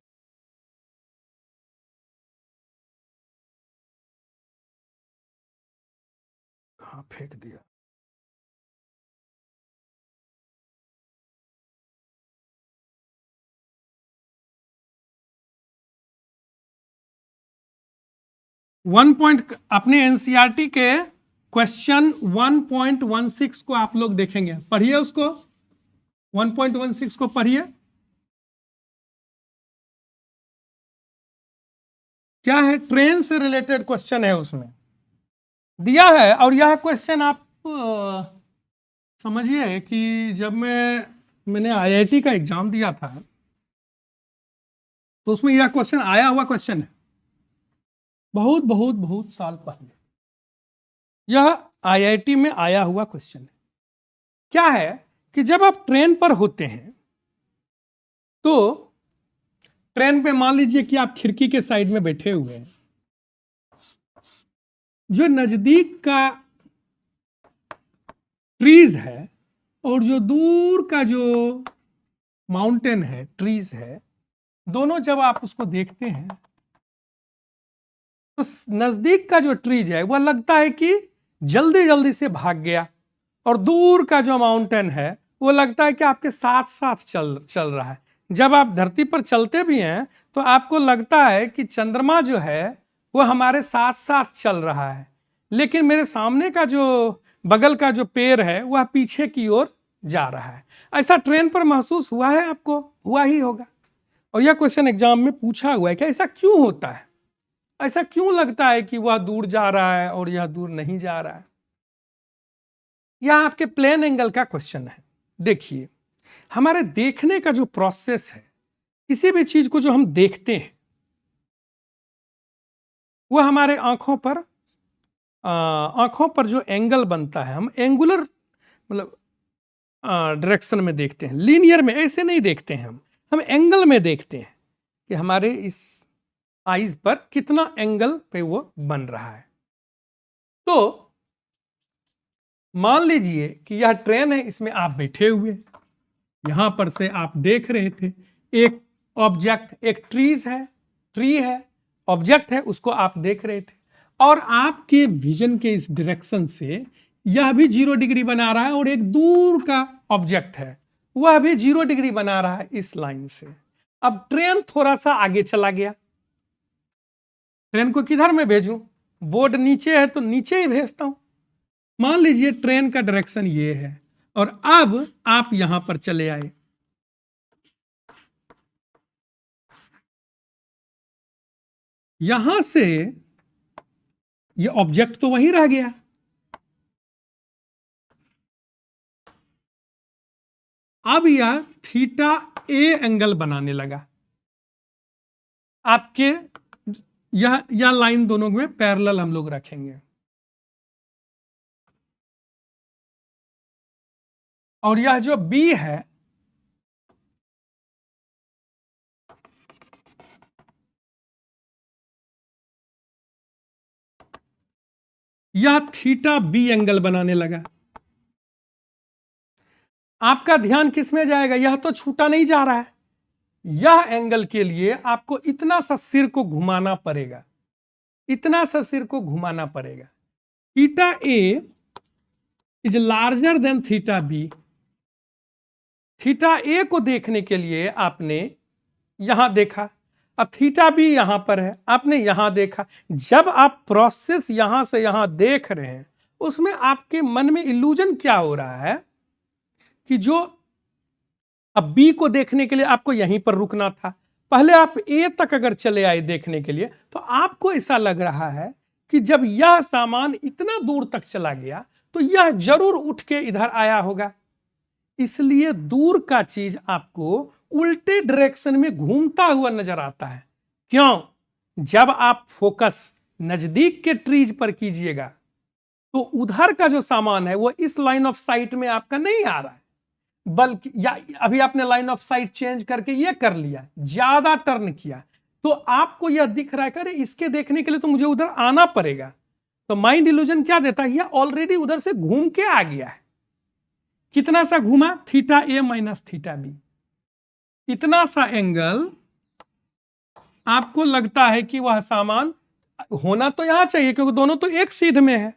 कहाँ फेंक दिया? अपने एनसीईआरटी के क्वेश्चन 1.16 को आप लोग देखेंगे, पढ़िए उसको। 1.16 को पढ़िए। क्या है? ट्रेन से रिलेटेड क्वेश्चन है, उसमें दिया है। और यह क्वेश्चन आप समझिए कि जब मैंने आईआईटी का एग्जाम दिया था, तो उसमें यह क्वेश्चन आया हुआ क्वेश्चन है, बहुत बहुत बहुत साल पहले। यह आईआईटी में आया हुआ क्वेश्चन है। क्या है कि जब आप ट्रेन पर होते हैं, तो ट्रेन पे मान लीजिए कि आप खिड़की के साइड में बैठे हुए हैं। जो नजदीक का ट्रीज है और जो दूर का जो माउंटेन है, ट्रीज है, दोनों जब आप उसको देखते हैं, तो नजदीक का जो ट्रीज है वह लगता है कि जल्दी जल्दी से भाग गया, और दूर का जो माउंटेन है वो लगता है कि आपके साथ साथ चल रहा है। जब आप धरती पर चलते भी हैं तो आपको लगता है कि चंद्रमा जो है वो हमारे साथ साथ चल रहा है, लेकिन मेरे सामने का जो बगल का जो पेड़ है वह पीछे की ओर जा रहा है। ऐसा ट्रेन पर महसूस हुआ है आपको? हुआ ही होगा। और यह क्वेश्चन एग्जाम में पूछा हुआ है कि ऐसा क्यों होता है, ऐसा क्यों लगता है कि वह दूर जा रहा है और यह दूर नहीं जा रहा है। यह आपके प्लेन एंगल का क्वेश्चन है। देखिए, हमारे देखने का जो प्रोसेस है, किसी भी चीज को जो हम देखते हैं, वह हमारे आंखों पर जो एंगल बनता है, हम एंगुलर मतलब डायरेक्शन में देखते हैं, लीनियर में ऐसे नहीं देखते हैं। हम एंगल में देखते हैं कि हमारे इस आईज पर कितना एंगल पे वो बन रहा है। तो मान लीजिए कि यह ट्रेन है, इसमें आप बैठे हुए, यहां पर से आप देख रहे थे एक ऑब्जेक्ट, एक ट्री है, ऑब्जेक्ट है, उसको आप देख रहे थे, और आपके विजन के इस डायरेक्शन से यह भी 0 डिग्री बना रहा है, और एक दूर का ऑब्जेक्ट है वह भी 0 डिग्री बना रहा है इस लाइन से। अब ट्रेन थोड़ा सा आगे चला गया, ट्रेन को किधर में भेजूं? बोर्ड नीचे है तो नीचे ही भेजता हूं। मान लीजिए ट्रेन का डायरेक्शन ये है, और अब आप यहां पर चले आए। यहां से ये ऑब्जेक्ट तो वहीं रह गया, अब यह थीटा ए एंगल बनाने लगा। आपके यह लाइन दोनों में पैरेलल हम लोग रखेंगे, और यह जो बी है यह थीटा बी एंगल बनाने लगा। आपका ध्यान किस में जाएगा? यह तो छूटा नहीं जा रहा है, यह एंगल के लिए आपको इतना सा सिर को घुमाना पड़ेगा, इतना सा सिर को घुमाना पड़ेगा। Theta A is larger than theta B. Theta A को देखने के लिए आपने यहां देखा, अब थीटा बी यहां पर है, आपने यहां देखा। जब आप प्रोसेस यहां से यहां देख रहे हैं, उसमें आपके मन में इल्यूजन क्या हो रहा है कि जो अब बी को देखने के लिए आपको यहीं पर रुकना था, पहले आप ए तक अगर चले आए देखने के लिए, तो आपको ऐसा लग रहा है कि जब यह सामान इतना दूर तक चला गया तो यह जरूर उठ के इधर आया होगा। इसलिए दूर का चीज आपको उल्टे डायरेक्शन में घूमता हुआ नजर आता है। क्यों? जब आप फोकस नजदीक के ट्रीज पर कीजिएगा तो उधर का जो सामान है वो इस लाइन ऑफ साइट में आपका नहीं आ रहा है, बल्कि या अभी आपने लाइन ऑफ साइट चेंज करके ये कर लिया, ज्यादा टर्न किया, तो आपको यह दिख रहा है कि इसके देखने के लिए तो मुझे उधर आना पड़ेगा। तो माइंड इल्यूजन क्या देता है? यह ऑलरेडी उधर से घूम के आ गया है। कितना सा घूमा? थीटा ए माइनस थीटा बी। इतना सा एंगल आपको लगता है कि वह सामान होना तो यहां चाहिए क्योंकि दोनों तो एक सीध में है,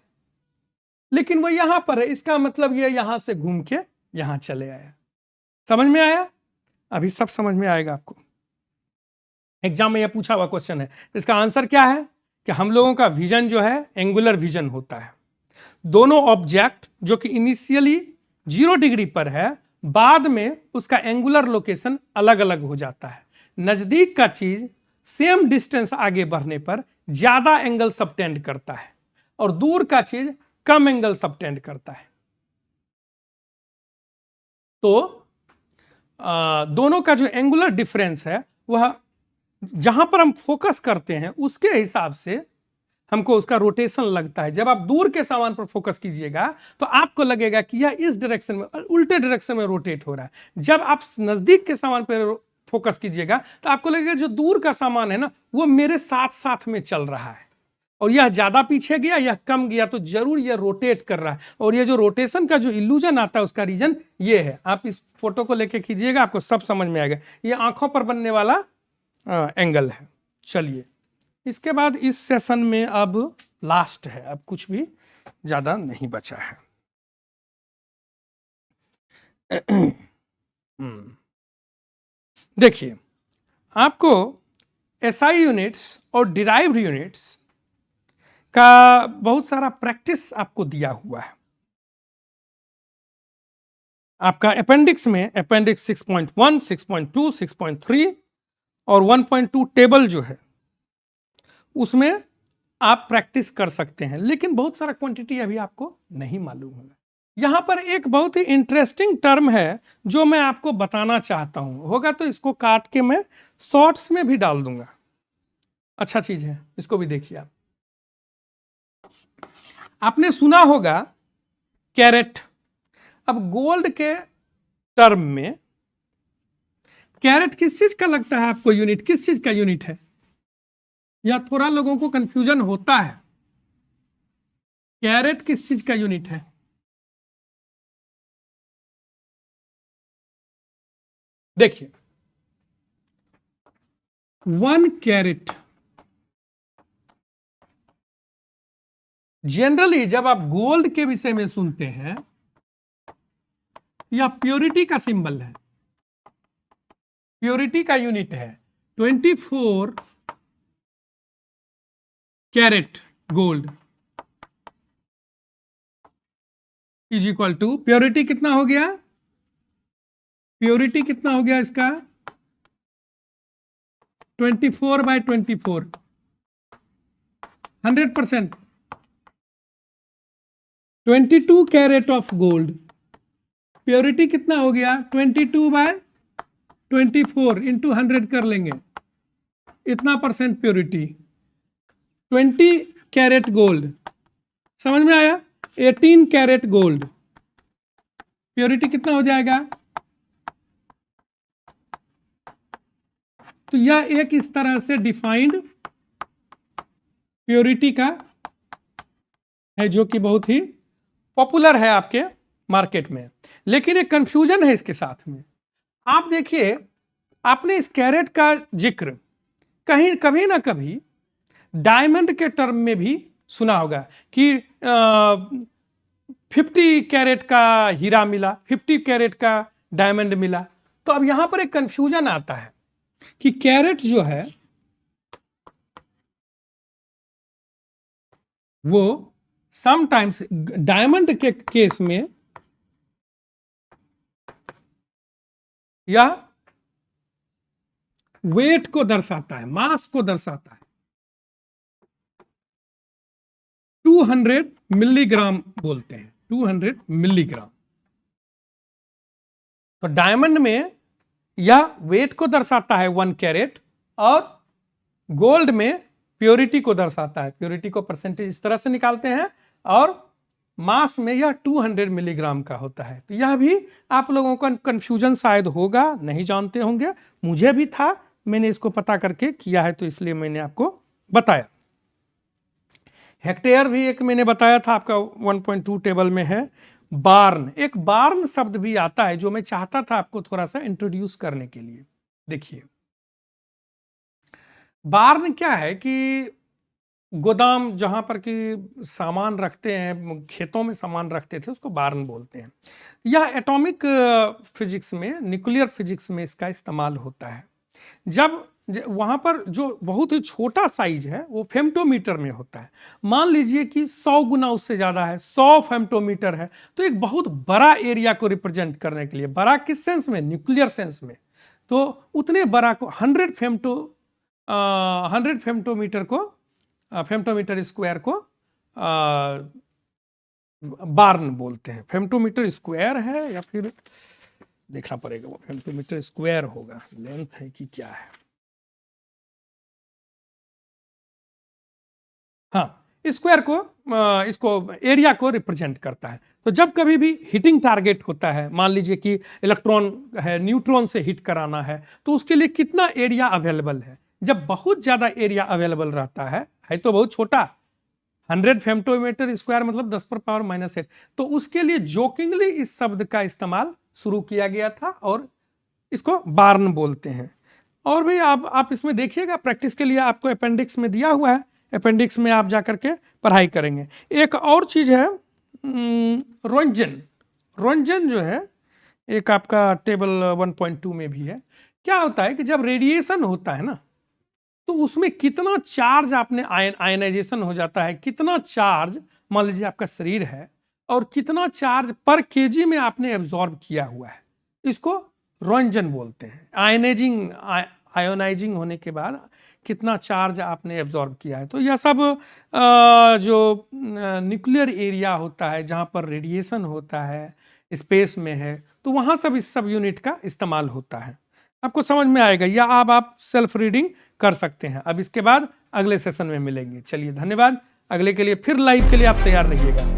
लेकिन वो यहां पर है। इसका मतलब ये यहां से घूम के यहां चले आया। समझ में आया? अभी सब समझ में आएगा आपको। एग्जाम में यह पूछा हुआ क्वेश्चन है। इसका आंसर क्या है कि हम लोगों का विजन जो है एंगुलर विजन होता है। दोनों ऑब्जेक्ट जो कि इनिशियली 0 डिग्री पर है, बाद में उसका एंगुलर लोकेशन अलग अलग हो जाता है। नजदीक का चीज सेम डिस्टेंस आगे बढ़ने पर ज्यादा एंगल सबटेंड करता है और दूर का चीज कम एंगल सबटेंड करता है। तो दोनों का जो एंगुलर डिफरेंस है वह जहां पर हम फोकस करते हैं उसके हिसाब से हमको उसका रोटेशन लगता है। जब आप दूर के सामान पर फोकस कीजिएगा तो आपको लगेगा कि यह इस डायरेक्शन में, उल्टे डायरेक्शन में रोटेट हो रहा है। जब आप नजदीक के सामान पर फोकस कीजिएगा तो आपको लगेगा जो दूर का सामान है ना वो मेरे साथ साथ में चल रहा है, और यह ज्यादा पीछे गया या कम गया तो जरूर यह रोटेट कर रहा है। और यह जो रोटेशन का जो इल्यूजन आता है उसका रीजन ये है। आप इस फोटो को लेके कीजिएगा, आपको सब समझ में आएगा। यह आंखों पर बनने वाला एंगल है। चलिए, इसके बाद इस सेशन में अब लास्ट है, अब कुछ भी ज्यादा नहीं बचा है। देखिए, आपको एसआई यूनिट्स और डिराइव्ड यूनिट्स का बहुत सारा प्रैक्टिस आपको दिया हुआ है। आपका अपेंडिक्स में अपेंडिक्स 6.1, 6.2, 6.3 और 1.2 टेबल जो है उसमें आप प्रैक्टिस कर सकते हैं, लेकिन बहुत सारा क्वांटिटी अभी आपको नहीं मालूम होगा। यहां पर एक बहुत ही इंटरेस्टिंग टर्म है जो मैं आपको बताना चाहता हूं। होगा तो इसको काट के मैं शॉर्ट्स में भी डाल दूंगा। अच्छा चीज है, इसको भी देखिए आप। आपने सुना होगा कैरेट। अब गोल्ड के टर्म में कैरेट किस चीज का लगता है आपको? यूनिट किस चीज का यूनिट है? या थोड़ा लोगों को कंफ्यूजन होता है, कैरेट किस चीज का यूनिट है? देखिए, 1 कैरेट जनरली जब आप गोल्ड के विषय में सुनते हैं, यह प्योरिटी का सिंबल है, प्योरिटी का यूनिट है। 24 carat gold is equal to, purity कितना हो गया? प्योरिटी कितना हो गया इसका? 24/24। 100%। 22 कैरेट ऑफ गोल्ड, प्योरिटी कितना हो गया? 22/24 इंटू 100 कर लेंगे, इतना परसेंट प्योरिटी। 20 कैरेट गोल्ड, समझ में आया? 18 कैरेट गोल्ड, प्योरिटी कितना हो जाएगा? तो यह एक इस तरह से डिफाइंड प्योरिटी का है, जो कि बहुत ही पॉपुलर है आपके मार्केट में। लेकिन एक कंफ्यूजन है इसके साथ में। आप देखिए, आपने इस कैरेट का जिक्र कहीं कभी ना कभी डायमंड के टर्म में भी सुना होगा कि 50 कैरेट का हीरा मिला, 50 कैरेट का डायमंड मिला। तो अब यहां पर एक कंफ्यूजन आता है कि कैरेट जो है वो समटाइम्स डायमंड के केस में यह वेट को दर्शाता है, मास को दर्शाता है। 200 मिलीग्राम बोलते हैं, 200 मिलीग्राम। तो डायमंड में यह वेट को दर्शाता है 1 कैरेट, और गोल्ड में प्योरिटी को दर्शाता है। प्योरिटी को परसेंटेज इस तरह से निकालते हैं, और मास में यह 200 मिलीग्राम का होता है। तो यह भी आप लोगों का कंफ्यूजन शायद होगा, नहीं जानते होंगे, मुझे भी था, मैंने इसको पता करके किया है, तो इसलिए मैंने आपको बताया। हेक्टेयर भी एक मैंने बताया था, आपका 1.2 टेबल में है। बार्न, एक बार्न शब्द भी आता है जो मैं चाहता था आपको थोड़ा सा इंट्रोड्यूस करने के लिए। देखिए, बार्न क्या है कि गोदाम जहां पर कि सामान रखते हैं, खेतों में सामान रखते थे, उसको बार्न बोलते हैं। यह एटॉमिक फिजिक्स में, न्यूक्लियर फिजिक्स में इसका इस्तेमाल होता है। जब वहां पर जो बहुत ही छोटा साइज है वो फेम्टोमीटर में होता है। मान लीजिए कि 100 गुना उससे ज्यादा है, 100 फेम्टोमीटर है, तो एक बहुत बड़ा एरिया को रिप्रेजेंट करने के लिए, बड़ा किस सेंस में? न्यूक्लियर सेंस में। तो उतने बड़ा को 100 फेम्टोमीटर को, फेम्टोमीटर स्क्वायर को बार्न बोलते हैं। फेम्टोमीटर स्क्वायर है या फिर देखना पड़ेगा, वो फेम्टोमीटर स्क्वायर होगा, लेंथ है कि क्या है। हाँ, स्क्वायर को, इसको एरिया को रिप्रेजेंट करता है। तो जब कभी भी हिटिंग टारगेट होता है, मान लीजिए कि इलेक्ट्रॉन है, न्यूट्रॉन से हिट कराना है, तो उसके लिए कितना एरिया अवेलेबल है। जब बहुत ज्यादा एरिया अवेलेबल रहता है तो बहुत छोटा, 100 फेम्टोमीटर स्क्वायर मतलब 10⁻⁻8। तो उसके लिए जोकिंगली इस शब्द का इस्तेमाल शुरू किया गया था, और इसको बार्न बोलते हैं। और भी आप इसमें देखिएगा, प्रैक्टिस के लिए आपको अपेंडिक्स में दिया हुआ है, अपेंडिक्स में आप जाकर के पढ़ाई करेंगे। एक और चीज है रोंजन। रोंजन जो है एक आपका टेबल 1.2 में भी है। क्या होता है कि जब रेडिएशन होता है ना, तो उसमें कितना चार्ज आपने आयनाइजेशन हो जाता है, कितना चार्ज मान लीजिए आपका शरीर है, और कितना चार्ज पर केजी में आपने एब्जॉर्ब किया हुआ है, इसको रोंजन बोलते हैं। आयोनाइजिंग होने के बाद कितना चार्ज आपने एब्जॉर्ब किया है। तो यह सब जो न्यूक्लियर एरिया होता है, जहाँ पर रेडिएशन होता है, स्पेस में है, तो वहाँ सब इस सब यूनिट का इस्तेमाल होता है। आपको समझ में आएगा, या आप सेल्फ रीडिंग कर सकते हैं। अब इसके बाद अगले सेशन में मिलेंगे। चलिए, धन्यवाद। अगले के लिए फिर लाइव के लिए आप तैयार रहिएगा।